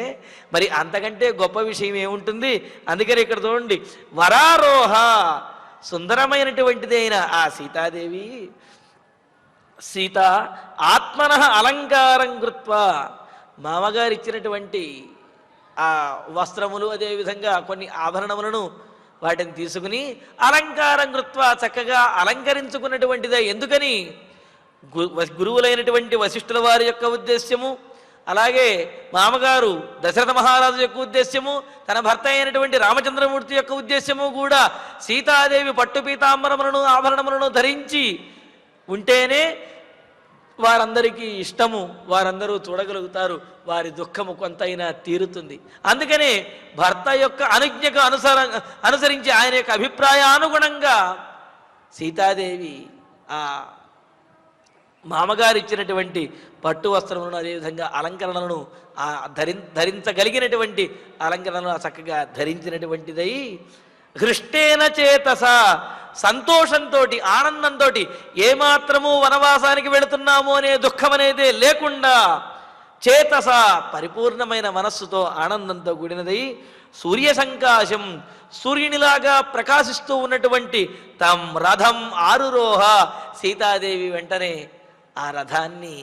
మరి అంతకంటే గొప్ప విషయం ఏముంటుంది. అందుకని ఇక్కడ చూడండి, వరారోహ సుందరమైనటువంటిది అయిన ఆ సీతాదేవి సీత ఆత్మనః అలంకారం కృత్వా, మామగారు ఇచ్చినటువంటి ఆ వస్త్రములు అదేవిధంగా కొన్ని ఆభరణములను వాటిని తీసుకుని అలంకారం కృత్వా చక్కగా అలంకరించుకున్నటువంటిదే. ఎందుకని గురువులైనటువంటి వశిష్ఠుల వారి యొక్క ఉద్దేశ్యము, అలాగే మామగారు దశరథ మహారాజు యొక్క ఉద్దేశ్యము, తన భర్త అయినటువంటి రామచంద్రమూర్తి యొక్క ఉద్దేశ్యము కూడా సీతాదేవి పట్టు పీతాంబరములను ఆభరణములను ధరించి ఉంటేనే వారందరికీ ఇష్టము, వారందరూ చూడగలుగుతారు, వారి దుఃఖము కొంతైనా తీరుతుంది. అందుకనే భర్త యొక్క అనుజ్ఞకు అనుసరించి ఆయన యొక్క అభిప్రాయానుగుణంగా సీతాదేవి ఆ మామగారు ఇచ్చినటువంటి పట్టు వస్త్రములను అదేవిధంగా అలంకరణలను ధరించగలిగినటువంటి అలంకరణను చక్కగా ధరించినటువంటిదై హృష్టేన చేతస, సంతోషంతో ఆనందంతో, ఏమాత్రము వనవాసానికి వెళుతున్నాము అనే దుఃఖం అనేదే లేకుండా చేతస పరిపూర్ణమైన మనస్సుతో ఆనందంతో కూడినదై సూర్య సంకాశం, సూర్యునిలాగా ప్రకాశిస్తూ ఉన్నటువంటి తం రథం ఆరురోహ, సీతాదేవి వెంటనే ఆ రథాన్ని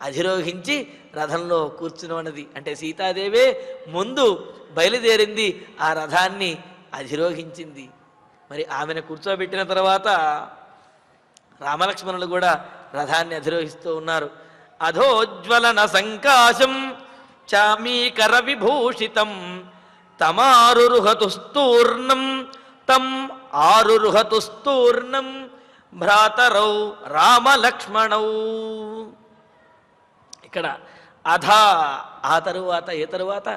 అధిరోహించి రథంలో కూర్చున్నది. అంటే సీతాదేవే ముందు బయలుదేరింది, ఆ రథాన్ని అధిరోహించింది. మరి ఆమెను కూర్చోబెట్టిన తర్వాత రామలక్ష్మణులు కూడా రథాన్ని అధిరోహిస్తూ ఉన్నారు. అధోజ్వలన సంకాశం చామీకర విభూషితం తమారురుహతుస్తూర్ణం తం ఆరురుహతుస్తూర్ణం భ్రాతరౌ రామలక్ష్మణౌ. ఇక్కడ ఆ తరువాత ఏ తరువాత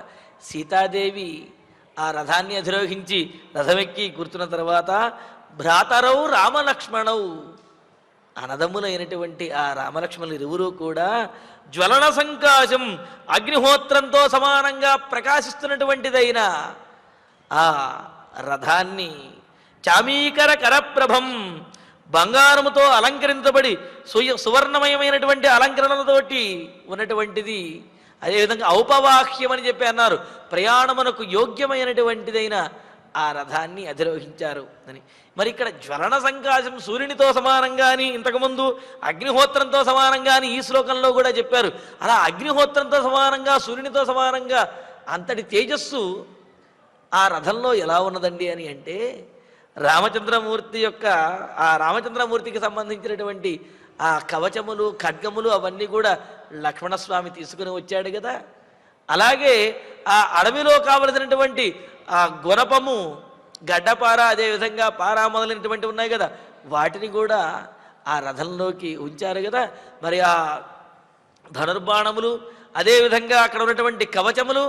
సీతాదేవి ఆ రథాన్ని అధిరోహించి రథమెక్కి కూర్చున్న తర్వాత భ్రాతరౌ రామలక్ష్మణౌ, అన్నదమ్ములైనటువంటి ఆ రామలక్ష్మణులు ఇరువురు కూడా జ్వలన సంకాశం, అగ్నిహోత్రంతో సమానంగా ప్రకాశిస్తున్నటువంటిదైన ఆ రథాన్ని చామీకర కరప్రభం, బంగారముతో అలంకరించబడి సువర్ణమయమైనటువంటి అలంకరణలతోటి ఉన్నటువంటిది. అదేవిధంగా ఔపవాహ్యం అని చెప్పి అన్నారు, ప్రయాణమునకు యోగ్యమైనటువంటిదైన ఆ రథాన్ని అధిరోహించారు అని. మరి ఇక్కడ జ్వలన సంకాశం సూర్యునితో సమానంగా అని ఇంతకుముందు అగ్నిహోత్రంతో సమానంగా అని ఈ శ్లోకంలో కూడా చెప్పారు. అలా అగ్నిహోత్రంతో సమానంగా సూర్యునితో సమానంగా అంతటి తేజస్సు ఆ రథంలో ఎలా ఉన్నదండి అని అంటే, రామచంద్రమూర్తి యొక్క ఆ రామచంద్రమూర్తికి సంబంధించినటువంటి ఆ కవచములు ఖడ్గములు అవన్నీ కూడా లక్ష్మణస్వామి తీసుకుని వచ్చాడు కదా. అలాగే ఆ అడవిలో కావలసినటువంటి ఆ గుణపము, గడ్డపార, అదేవిధంగా పార మొదలైనటువంటి ఉన్నాయి కదా, వాటిని కూడా ఆ రథంలోకి ఉంచారు కదా. మరి ఆ ధనుర్బాణములు అదేవిధంగా అక్కడ ఉన్నటువంటి కవచములు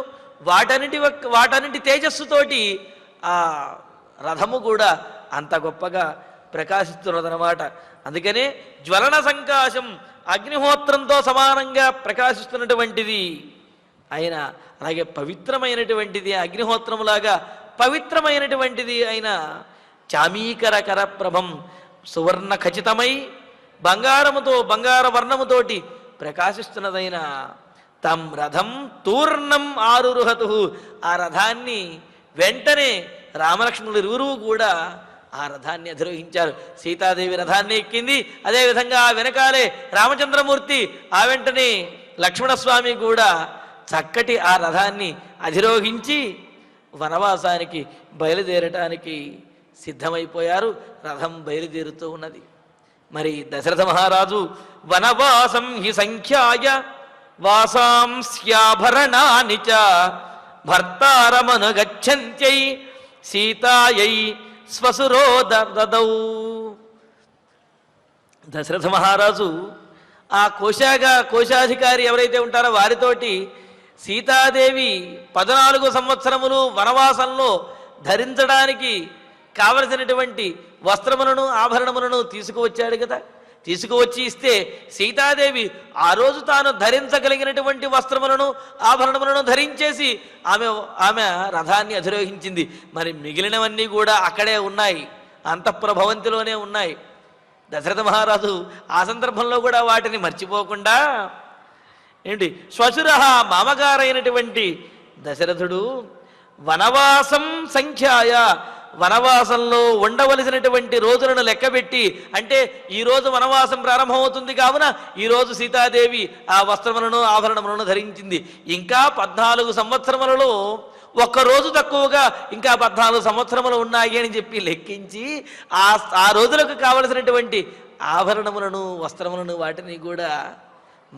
వాటన్నిటి తేజస్సుతోటి ఆ రథము కూడా అంత గొప్పగా ప్రకాశిస్తున్నదన్నమాట. అందుకనే జ్వలన సంకాశం, అగ్నిహోత్రంతో సమానంగా ప్రకాశిస్తున్నటువంటిది అయిన, అలాగే పవిత్రమైనటువంటిది, అగ్నిహోత్రములాగా పవిత్రమైనటువంటిది అయిన చామీకర కరప్రభం, సువర్ణ ఖచ్చితమై బంగారముతో బంగార వర్ణముతోటి ప్రకాశిస్తున్నదైన తం రథం తూర్ణం ఆరురుహతు, ఆ రథాన్ని వెంటనే రామలక్ష్మణులు ఇరువురు కూడా ఆ రథాన్ని అధిరోహించారు. సీతాదేవి రథాన్ని ఎక్కింది, అదేవిధంగా ఆ వెనకాలే రామచంద్రమూర్తి, ఆ వెంటనే లక్ష్మణస్వామి కూడా చక్కటి ఆ రథాన్ని అధిరోహించి వనవాసానికి బయలుదేరటానికి సిద్ధమైపోయారు. రథం బయలుదేరుతూ ఉన్నది. మరి దశరథ మహారాజు వనవాసం హి సంఖ్యాయ వాసాంస్యాభరణాని చ భర్తారమనుగచ్చంత్యై సీతాయై స్వసురో దదౌ. దశరథ మహారాజు ఆ కోశాధికారి ఎవరైతే ఉంటారో వారితోటి సీతాదేవి 14 సంవత్సరములు వనవాసంలో ధరించడానికి కావలసినటువంటి వస్త్రములను ఆభరణములను తీసుకువచ్చాడు కదా. తీసుకువచ్చి ఇస్తే సీతాదేవి ఆ రోజు తాను ధరించగలిగినటువంటి వస్త్రములను ఆభరణములను ధరించేసి ఆమె రథాన్ని అధిరోహించింది. మరి మిగిలినవన్నీ కూడా అక్కడే ఉన్నాయి, అంతఃపుర భవంతిలోనే ఉన్నాయి. దశరథ మహారాజు ఆ సందర్భంలో కూడా వాటిని మర్చిపోకుండా ఏంటి శ్వశుర మామగారైనటువంటి దశరథుడు వనవాసం సంఖ్యాయ, వనవాసంలో ఉండవలసినటువంటి రోజులను లెక్కబెట్టి, అంటే ఈరోజు వనవాసం ప్రారంభమవుతుంది కావున ఈరోజు సీతాదేవి ఆ వస్త్రములను ఆభరణములను ధరించింది. ఇంకా 14 సంవత్సరములలో ఒక్కరోజు తక్కువగా ఇంకా 14 సంవత్సరములు ఉన్నాయి అని చెప్పి లెక్కించి ఆ రోజులకు కావలసినటువంటి ఆభరణములను వస్త్రములను వాటిని కూడా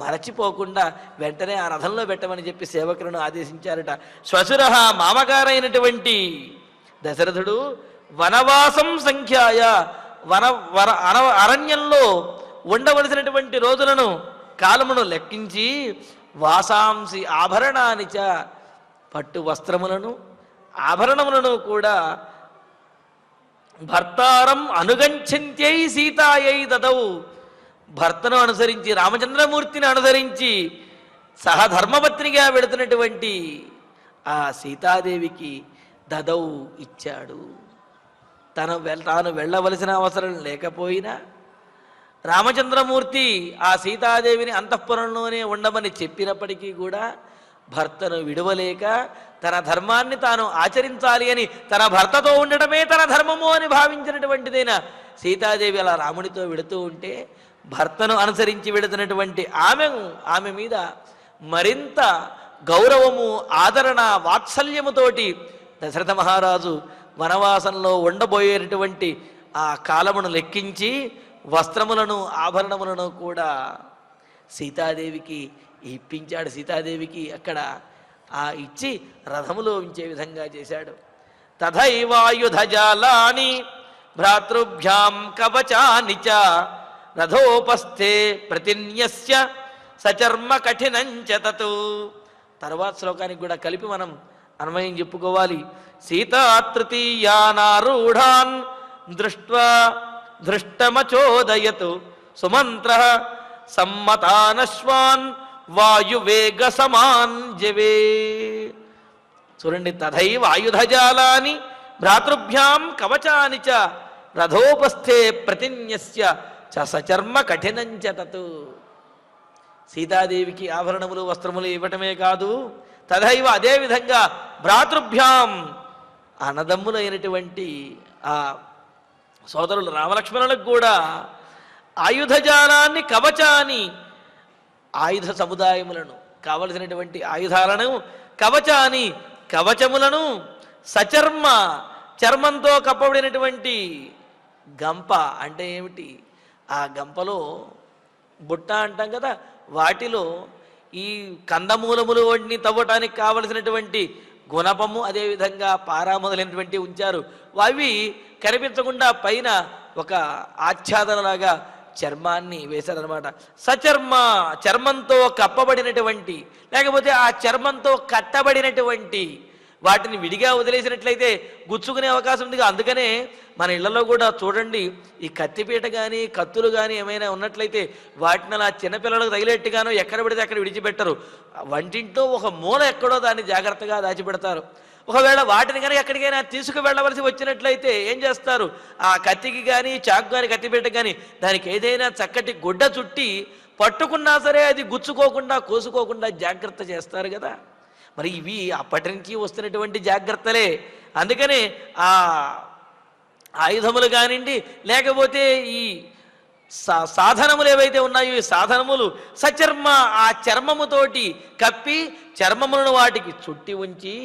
మరచిపోకుండా వెంటనే ఆ రథంలో పెట్టమని చెప్పి సేవకులను ఆదేశించారట. శ్వశుర మామగారైనటువంటి దశరథుడు వనవాసం సంఖ్యాయ, అరణ్యంలో ఉండవలసినటువంటి రోజులను కాలమును లెక్కించి వాసాంసి ఆభరణానిచ, పట్టు వస్త్రములను ఆభరణములను కూడా భర్తారం అనుగంఛంత్యై సీతాయై దదౌ, భర్తను అనుసరించి రామచంద్రమూర్తిని అనుసరించి సహధర్మపత్నిగా వెళుతున్నటువంటి ఆ సీతాదేవికి దదౌ ఇచ్చాడు. తాను వెళ్ళవలసిన అవసరం లేకపోయినా రామచంద్రమూర్తి ఆ సీతాదేవిని అంతఃపురంలోనే ఉండమని చెప్పినప్పటికీ కూడా భర్తను విడవలేక తన ధర్మాన్ని తాను ఆచరించాలి అని, తన భర్తతో ఉండటమే తన ధర్మము అని భావించినటువంటిదైన సీతాదేవి అలా రాముడితో వెళుతూ ఉంటే భర్తను అనుసరించి వెళుతున్నటువంటి ఆమె మీద మరింత గౌరవము, ఆదరణ, వాత్సల్యముతోటి దశరథ మహారాజు వనవాసంలో ఉండబోయేటటువంటి ఆ కాలమును లెక్కించి వస్త్రములను ఆభరణములను కూడా సీతాదేవికి ఇప్పించాడు. సీతాదేవికి అక్కడ ఇచ్చి రథములో ఉంచే విధంగా చేశాడు. తథైవాయుధజాలాని భ్రాతృభ్యాం కవచాని చ రథోపస్థే ప్రతిన్యస్య సచర్మ కఠినంచ తతు. తర్వాత శ్లోకానికి కూడా కలిపి మనం అన్వయం చెప్పుకోవాలి. సీతా తృతీయానారూఢాన్ దృష్ట్వా దృష్టమచోదయతు సుమంత్ర సమ్మతానశ్వాన్ వాయువేగ సమాన్ జవే. చూడండి, తథైవ ఆయుధజాలాని భ్రాతృభ్యాం కవచాని చ రథోపస్థే ప్రతిన్యస్య చ సచర్మ కఠినంచ తతు. సీతాదేవికి ఆభరణములు వస్త్రములు ఇవ్వటమే కాదు, తథైవ అదేవిధంగా భ్రాతృభ్యాం అన్నదమ్ములైనటువంటి ఆ సోదరులు రామలక్ష్మణులకు కూడా ఆయుధజాలాన్ని కవచాన్ని, ఆయుధ సముదాయములను, కావలసినటువంటి ఆయుధాలను, కవచాన్ని కవచములను, సచర్మ చర్మంతో కప్పబడినటువంటి గంప అంటే ఏమిటి, ఆ గంపలో బుట్ట అంటాం కదా, వాటిలో ఈ కందమూలములు వాటిని తవ్వటానికి కావలసినటువంటి గుణపము, అదేవిధంగా పారా మొదలైనటువంటి ఉంచారు. అవి కనిపించకుండా పైన ఒక ఆచ్ఛాదనలాగా చర్మాన్ని వేశారనమాట. సచర్మ చర్మంతో కప్పబడినటువంటి, లేకపోతే ఆ చర్మంతో కట్టబడినటువంటి వాటిని విడిగా వదిలేసినట్లయితే గుచ్చుకునే అవకాశం ఉంది. అందుకనే మన ఇళ్లలో కూడా చూడండి, ఈ కత్తిపీట కానీ కత్తులు కానీ ఏమైనా ఉన్నట్లయితే వాటిని అలా చిన్నపిల్లలకు తగిలేట్టుగానో ఎక్కడ పెడితే అక్కడ విడిచిపెట్టరు. వంటింట్లో ఒక మూల ఎక్కడో దాన్ని జాగ్రత్తగా దాచిపెడతారు. ఒకవేళ వాటిని కనుక ఎక్కడికైనా తీసుకువెళ్ళవలసి వచ్చినట్లయితే ఏం చేస్తారు? ఆ కత్తికి కానీ చాకు కానీ కత్తిపేట కానీ దానికి ఏదైనా చక్కటి గుడ్డ చుట్టి పట్టుకున్నా సరే అది గుచ్చుకోకుండా కోసుకోకుండా జాగ్రత్త చేస్తారు కదా. మరి ఇవి అప్పటి నుంచి వస్తున్నటువంటి జాగ్రత్తలే. అందుకనే ఆ ఆయుధములు కానివ్వండి, లేకపోతే ఈ సాధనములు ఏవైతే ఉన్నాయో ఈ సాధనములు సచర్మ, ఆ చర్మముతోటి కప్పి చర్మములను వాటికి చుట్టి ఉంచి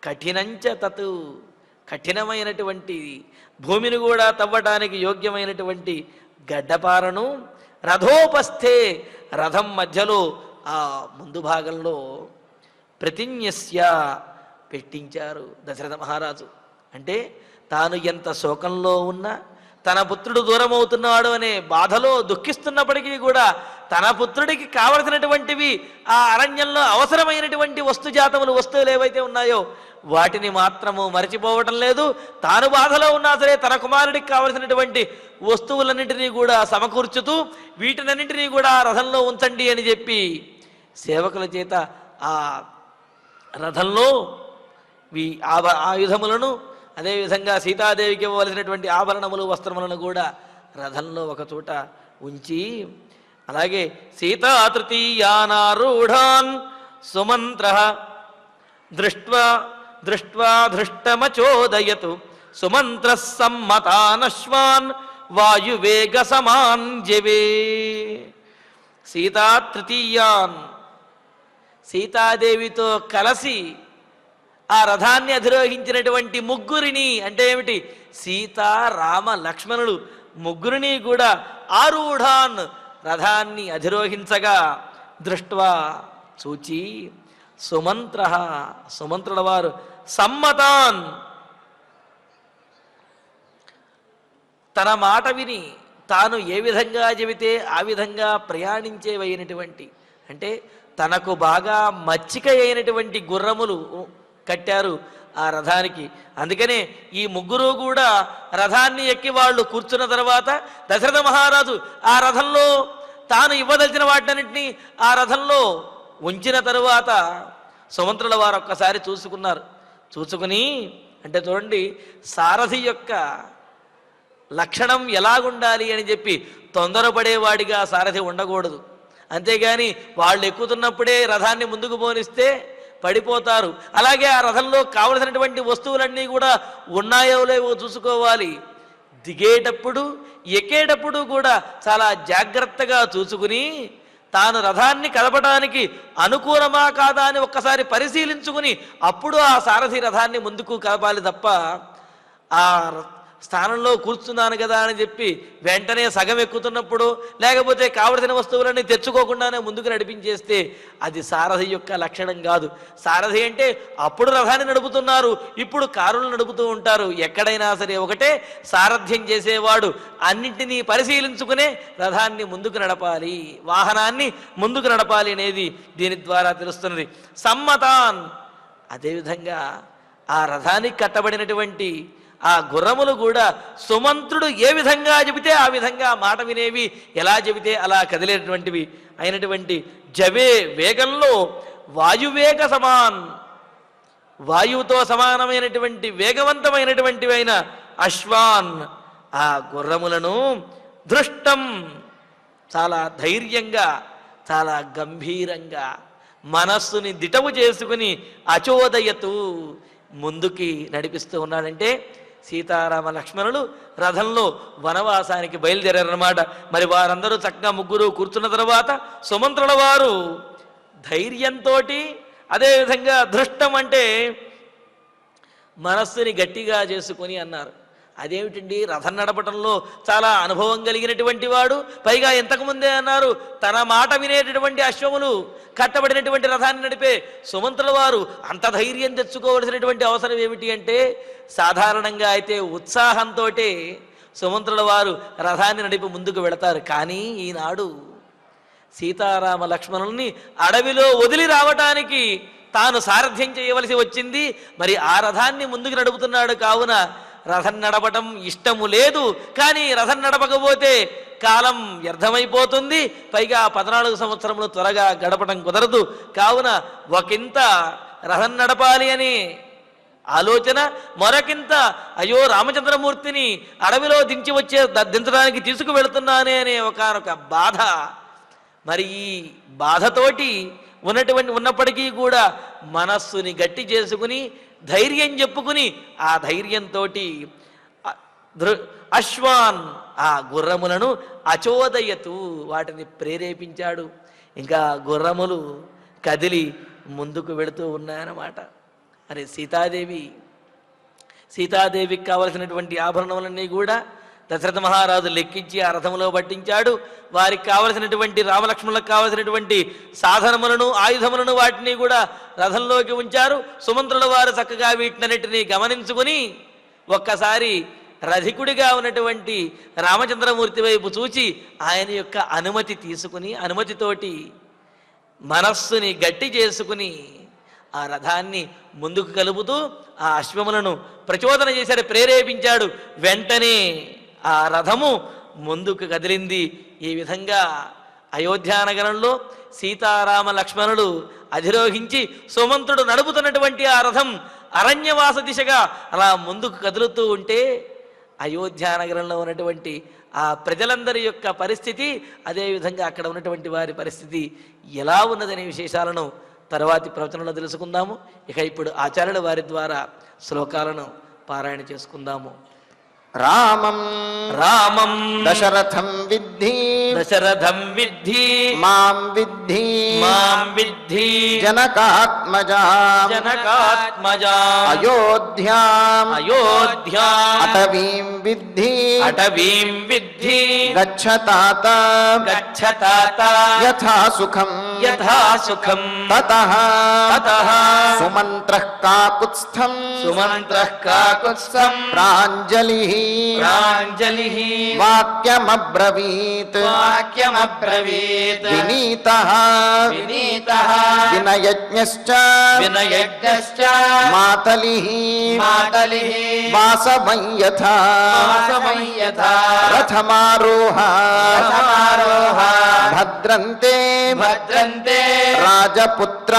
కఠినంచ తత్, కఠినమైనటువంటి భూమిని కూడా తవ్వటానికి యోగ్యమైనటువంటి గడ్డపారను రథోపస్థే, రథం మధ్యలో ఆ ముందు భాగంలో ప్రతిజ్ఞస్య పెట్టించారు దశరథ మహారాజు. అంటే తాను ఎంత శోకంలో ఉన్నా, తన పుత్రుడు దూరం అవుతున్నాడు అనే బాధలో దుఃఖిస్తున్నప్పటికీ కూడా తన పుత్రుడికి కావలసినటువంటివి ఆ అరణ్యంలో అవసరమైనటువంటి వస్తువులు ఏవైతే ఉన్నాయో వాటిని మాత్రము మరచిపోవటం లేదు. తాను బాధలో ఉన్నా సరే తన కుమారుడికి కావలసినటువంటి వస్తువులన్నింటినీ కూడా సమకూర్చుతూ వీటినన్నింటినీ కూడా రథంలో ఉంచండి అని చెప్పి సేవకుల చేత ఆ రథంలో ఆయుధములను, అదేవిధంగా సీతాదేవికి ఇవ్వవలసినటువంటి ఆభరణములు వస్త్రములను కూడా రథంలో ఒక చోట ఉంచి, అలాగే సీతా తృతీయానారూఢాన్ సుమంత్ర దృష్ట్వా ధృష్టమచోదయతు సుమంత్ర సమ్మతానశ్వాన్ వాయువేగ సమాంజవే. సీతా తృతీయాన్, సీతాదేవితో కలిసి ఆ రథాన్ని అధిరోహించినటువంటి ముగ్గురిని, అంటే ఏమిటి, సీతా రామ లక్ష్మణుడు ముగ్గురిని కూడా ఆరూఢాన్, రథాన్ని అధిరోహించగా దృష్ట్వా చూచి సుమంత్ర, సుమంత్రుల వారు సమ్మతాన్, తన మాట విని తాను ఏ విధంగా చెబితే ఆ విధంగా ప్రయాణించేవైనటువంటి, అంటే తనకు బాగా మచ్చిక అయినటువంటి గుర్రములు కట్టారు ఆ రథానికి. అందుకనే ఈ ముగ్గురు కూడా రథాన్ని ఎక్కి వాళ్ళు కూర్చున్న తర్వాత దశరథ మహారాజు ఆ రథంలో తాను ఇవ్వదలిచిన వాటినన్నింటినీ ఆ రథంలో ఉంచిన తరువాత సుమంత్రుల వారు ఒక్కసారి చూసుకున్నారు. చూసుకుని, అంటే చూడండి సారథి యొక్క లక్షణం ఎలాగుండాలి అని చెప్పి, తొందరపడేవాడిగా సారథి ఉండకూడదు. అంతేగాని వాళ్ళు ఎక్కుతున్నప్పుడే రథాన్ని ముందుకు పోనిస్తే పడిపోతారు. అలాగే ఆ రథంలో కావలసినటువంటి వస్తువులన్నీ కూడా ఉన్నాయో లేవో చూసుకోవాలి. దిగేటప్పుడు ఎక్కేటప్పుడు కూడా చాలా జాగ్రత్తగా చూసుకుని తాను రథాన్ని కదపడానికి అనుకూలమా కాదా అని ఒక్కసారి పరిశీలించుకుని అప్పుడు ఆ సారథి రథాన్ని ముందుకు కదపాలి తప్ప ఆ స్థానంలో కూర్చున్నాను కదా అని చెప్పి వెంటనే సగం ఎక్కుతున్నప్పుడు లేకపోతే కావలసిన వస్తువులన్నీ తెచ్చుకోకుండానే ముందుకు నడిపించేస్తే అది సారథి యొక్క లక్షణం కాదు. సారథి అంటే అప్పుడు రథాన్ని నడుపుతున్నారు, ఇప్పుడు కారులు నడుపుతూ ఉంటారు. ఎక్కడైనా సరే ఒకటే, సారథ్యం చేసేవాడు అన్నింటినీ పరిశీలించుకునే రథాన్ని ముందుకు నడపాలి, వాహనాన్ని ముందుకు నడపాలి అనేది దీని ద్వారా తెలుస్తున్నది. సమ్మతాన్, అదేవిధంగా ఆ రథానికి కట్టబడినటువంటి ఆ గుర్రములు కూడా సుమంత్రుడు ఏ విధంగా చెబితే ఆ విధంగా మాట వినేవి, ఎలా చెబితే అలా కదిలేటటువంటివి అయినటువంటి జవే వేగంలో వాయువేగ సమాన్, వాయువుతో సమానమైనటువంటి వేగవంతమైనటువంటివి అయిన అశ్వాన్, ఆ గుర్రములను దృష్టం, చాలా ధైర్యంగా చాలా గంభీరంగా మనస్సుని దిటవు చేసుకుని అచోదయతు ముందుకి నడిపిస్తూ ఉన్నాడంటే సీతారామ లక్ష్మణులు రథంలో వనవాసానికి బయలుదేరారన్నమాట. మరి వారందరూ చక్కగా ముగ్గురు కూర్చున్న తర్వాత సుమంత్రుల వారు ధైర్యంతో, అదేవిధంగా దృష్టం అంటే మనస్సుని గట్టిగా చేసుకొని అన్నారు. అదేమిటండి, రథం నడపటంలో చాలా అనుభవం కలిగినటువంటి వాడు, పైగా ఇంతకుముందే అన్నారు తన మాట వినేటటువంటి అశ్వములు కట్టబడినటువంటి రథాన్ని నడిపే సుమంత్రుల వారు అంత ధైర్యం తెచ్చుకోవలసినటువంటి అవసరం ఏమిటి అంటే, సాధారణంగా అయితే ఉత్సాహంతో సుమంత్రుల వారు రథాన్ని నడిపి ముందుకు వెళతారు. కానీ ఈనాడు సీతారామ లక్ష్మణుల్ని అడవిలో వదిలి రావటానికి తాను సారథ్యం చేయవలసి వచ్చింది. మరి ఆ రథాన్ని ముందుకు నడుపుతున్నాడు కావున రథం నడపటం ఇష్టము లేదు. కానీ రథం నడపకపోతే కాలం వ్యర్థమైపోతుంది, పైగా 14 సంవత్సరములు త్వరగా గడపడం కుదరదు. కావున ఒకంత రథం నడపాలి అని ఆలోచన, మరొకింత అయ్యో రామచంద్రమూర్తిని అడవిలో దించడానికి తీసుకువెళుతున్నానే అనే ఒకనొక బాధ. మరి ఈ బాధతోటి ఉన్నప్పటికీ కూడా మనస్సుని గట్టి చేసుకుని ధైర్యం చెప్పుకుని ఆ ధైర్యంతో అశ్వాన్ ఆ గుర్రములను అచోదయతు వాటిని ప్రేరేపించాడు. ఇంకా గుర్రములు కదిలి ముందుకు వెళుతూ ఉన్నాయన్నమాట. అరే సీతాదేవికి కావలసినటువంటి ఆభరణములన్నీ కూడా దశరథ మహారాజు లెక్కించి ఆ రథములో పట్టించాడు. వారికి కావలసినటువంటి రామలక్ష్మణులకు కావలసినటువంటి సాధనములను ఆయుధములను వాటిని కూడా రథంలోకి ఉంచారు. సుమంత్రుల వారు చక్కగా వీటినన్నిటినీ గమనించుకుని ఒక్కసారి రధికుడిగా ఉన్నటువంటి రామచంద్రమూర్తి వైపు చూచి ఆయన యొక్క అనుమతి తీసుకుని అనుమతితోటి మనస్సుని గట్టి చేసుకుని ఆ రథాన్ని ముందుకు కలుపుతూ ఆ అశ్వములను ప్రచోదన చేశాడు, ప్రేరేపించాడు. వెంటనే ఆ రథము ముందుకు కదిలింది. ఈ విధంగా అయోధ్యానగరంలో సీతారామ లక్ష్మణులు అధిరోహించి సుమంత్రుడు నడుపుతున్నటువంటి ఆ రథం అరణ్యవాస దిశగా అలా ముందుకు కదులుతూ ఉంటే అయోధ్యానగరంలో ఉన్నటువంటి ఆ ప్రజలందరి యొక్క పరిస్థితి, అదేవిధంగా అక్కడ ఉన్నటువంటి వారి పరిస్థితి ఎలా ఉన్నదనే విశేషాలను తర్వాతి ప్రవచనంలో తెలుసుకుందాము. ఇక ఇప్పుడు ఆచార్యుల వారి ద్వారా శ్లోకాలను పారాయణ చేసుకుందాము. రామం దశరథం విద్ధి మాం విద్ధి జనకాత్మజా అయోధ్యాం అటవీం విద్ధి గచ్చతాత యథా సుఖం తతః సుమంత్రః కాకుత్స్థం ప్రాంజలిః వాక్యమబ్రవీత్ వినీతః వినయజ్ఞశ్చ మాతలిః వాసవం యథా రథమారోహ భద్రంతే రాజపుత్ర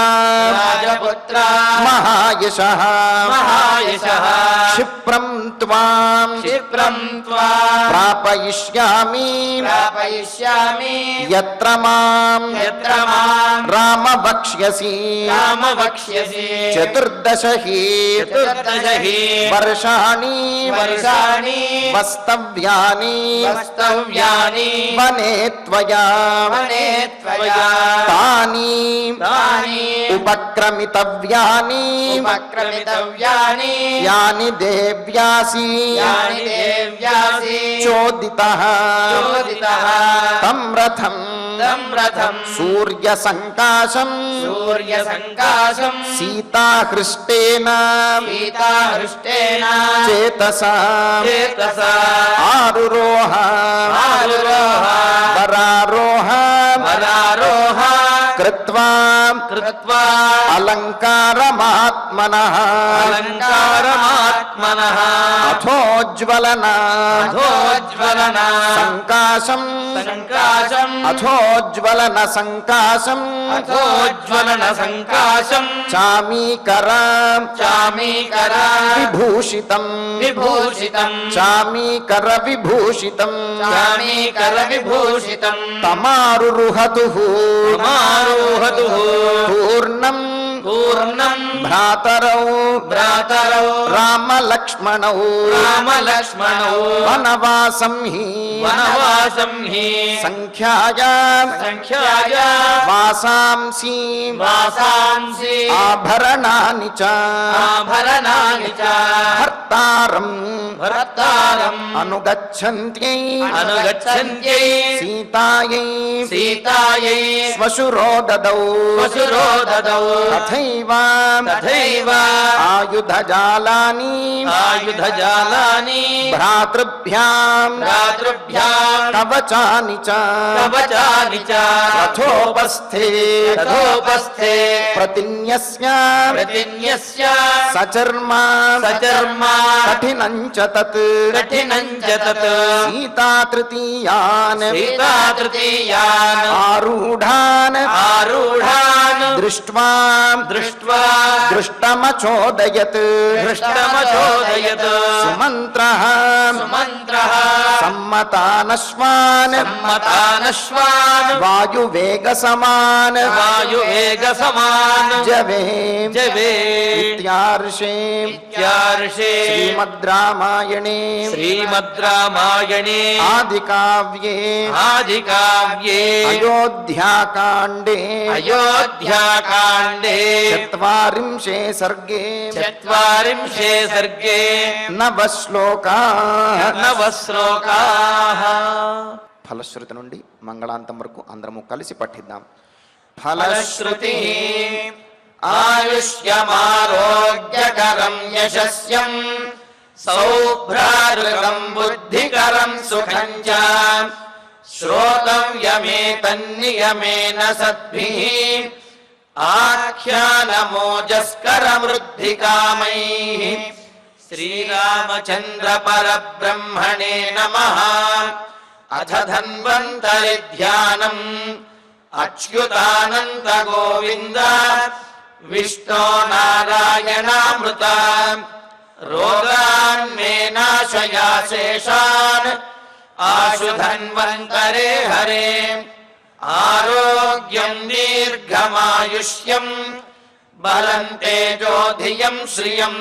మహాయశః క్షిప్రం త్వాం ప్రాపయిష్యామి యత్ర మాం రామ వక్ష్యసి చతుర్దశహి వర్షాణి వస్తవ్యాని వనే త్వయా తాని ఉపక్రమితవ్యాని యాని దేవ్యాసి చోదితః తం రథం సూర్యసంకాశం సీతాహృష్టేన చేతసా ఆరురోహ వరారోహ కృత్వా అలంకారమాత్మనః అథోజ్వలన సంకాశం అథోజ్వలన సంకాశం చామీకర విభూషితం చామీకర విభూషితం తమారురుహతుః పూర్ణం భ్రాతరౌ రామలక్ష్మణౌ వనవాసం హి సంఖ్యాయ వాసాంసి ఆభరణాని చ భర్తారం అనుగచ్చంత్యై సీతాయై శ్వశురో దదౌ తథైవ ఆయుధజాలాని భ్రాతృభ్యాం కవచాని చ రథోపస్థే ప్రతిన్యస్య సచర్మ కఠినం చ తత్ సీతా తృతీయాన్ ఆరూఢాన్ దృష్ట్వా దృష్టమచోదయత్ సుమంత్రః సమ్మతానశ్వాన్ వాయువేగసమాన్ జవే ఇత్యార్షే శ్రీమద్ రామాయణే ఆదికావ్యే అయోధ్యాకాండే చత్వారింశే సర్గే నవశ్లోకాః ఫలశ్రుతి నుండి మంగళాంతం వరకు అందరము కలిసి పఠిద్దాం. ఫలశ్రుతి ఆయుష్యమారోగ్యకరం యశస్యం సౌభ్రాతృకం బుద్ధికరం సుఖం చ శ్రోతవ్యమేతన్నియమేన సద్భిః ఆఖ్యానమోజస్కరమృద్ధికామైః శ్రీరామచంద్ర పరబ్రహ్మణే నమః. అథ ధన్వంతరి ధ్యానం అచ్యుతానంత గోవింద విష్ణో నారాయణామృత రోగాన్ మే నాశయా శేషాన్ ఆశు ధన్వంతరే హరే ఆరోగ్యం దీర్ఘమాయుష్యం బలం తేజోధియం శ్రియం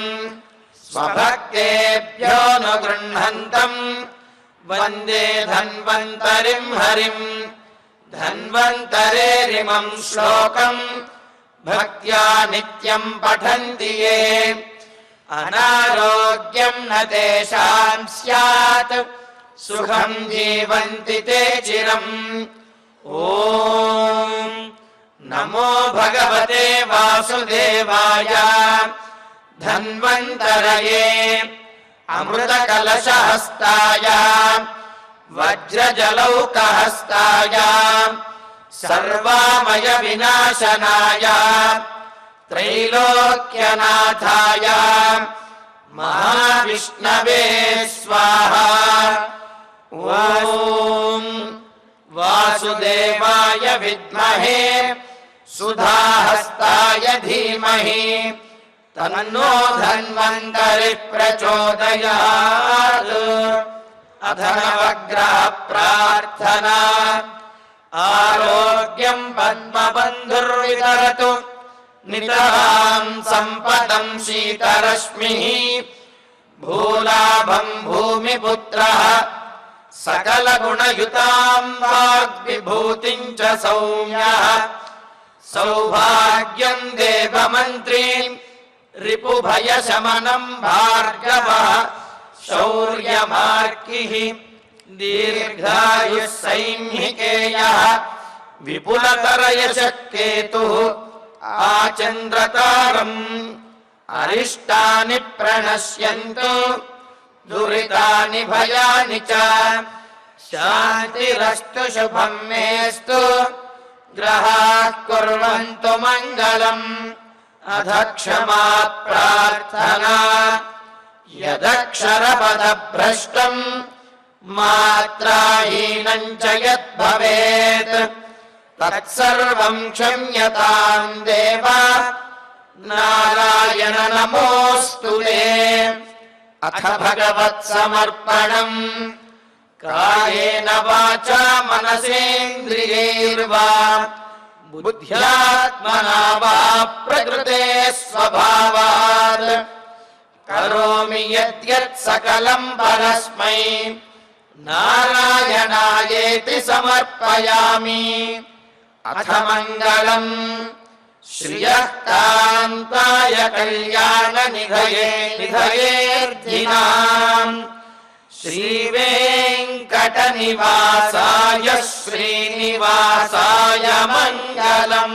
స్వభక్తేభ్యో ను గృహంతం వందే ధన్వంతరిం హరిం. ధన్వంతరేరిమం శ్లోకం భక్త్యా నిత్యం పఠంతి యే అనారోగ్యం న తేషాం స్యాత్ సుఖం జీవంతి తే చిరం. ఓం నమో భగవతే వాసుదేవాయ ధన్వంతరయే అమృతకలశహస్తాయ వజ్రజలౌకహస్తాయ సర్వామయ వినాశనాయ త్రైలోక్యనాథాయ మహావిష్ణవే స్వాహా. ఓం వాసుదేవాయ విద్మహే సుధాహస్తాయ ధీమహి తన్నో ధన్వంతరి ప్రచోదయాత్. అథ నవగ్రహ ప్రార్థనా ఆరోగ్యం పద్మబంధుర్వితరతు నితరాం సంపదం శీతరశ్మిః భూలాభం భూమిపుత్రః సకలగుణయుతాం వాగ్విభూతిం చ సౌమ్యః సౌభాగ్యం దేవమంత్రీం రిపుభయశమనం భార్గవః శౌర్యమార్కిః దీర్ఘాయుః సైంహికేయః విపులతరయశః కేతుః ఆచంద్రతారం అరిష్టాని ప్రణశ్యంతు దురితాని భయాని చ శాంతిరస్తు శుభం మేస్తు గ్రహాః కుర్వంతు మంగళం. అథ క్షమా ప్రార్థనా యదక్షరపదభ్రష్టం మాత్రాహీనం చ యద్భవేత్ తత్సర్వం క్షమ్యతాం దేవ నారాయణ నమోస్తుతే. అథ భగవత్సమర్పణం కాయేన వాచా మనసేంద్రియైర్వా బుద్ధ్యాత్మనా వా ప్రకృతే స్వభావాత్ కరోమి యద్యత్ సకలం పరస్మై నారాయణాయేతి సమర్పయామి. అథ మంగళం శ్రియః కాంతాయ కళ్యాణ నిధయేర్ధినాం శ్రీవేంకటనివాసాయ శ్రీనివాసాయ మంగళం.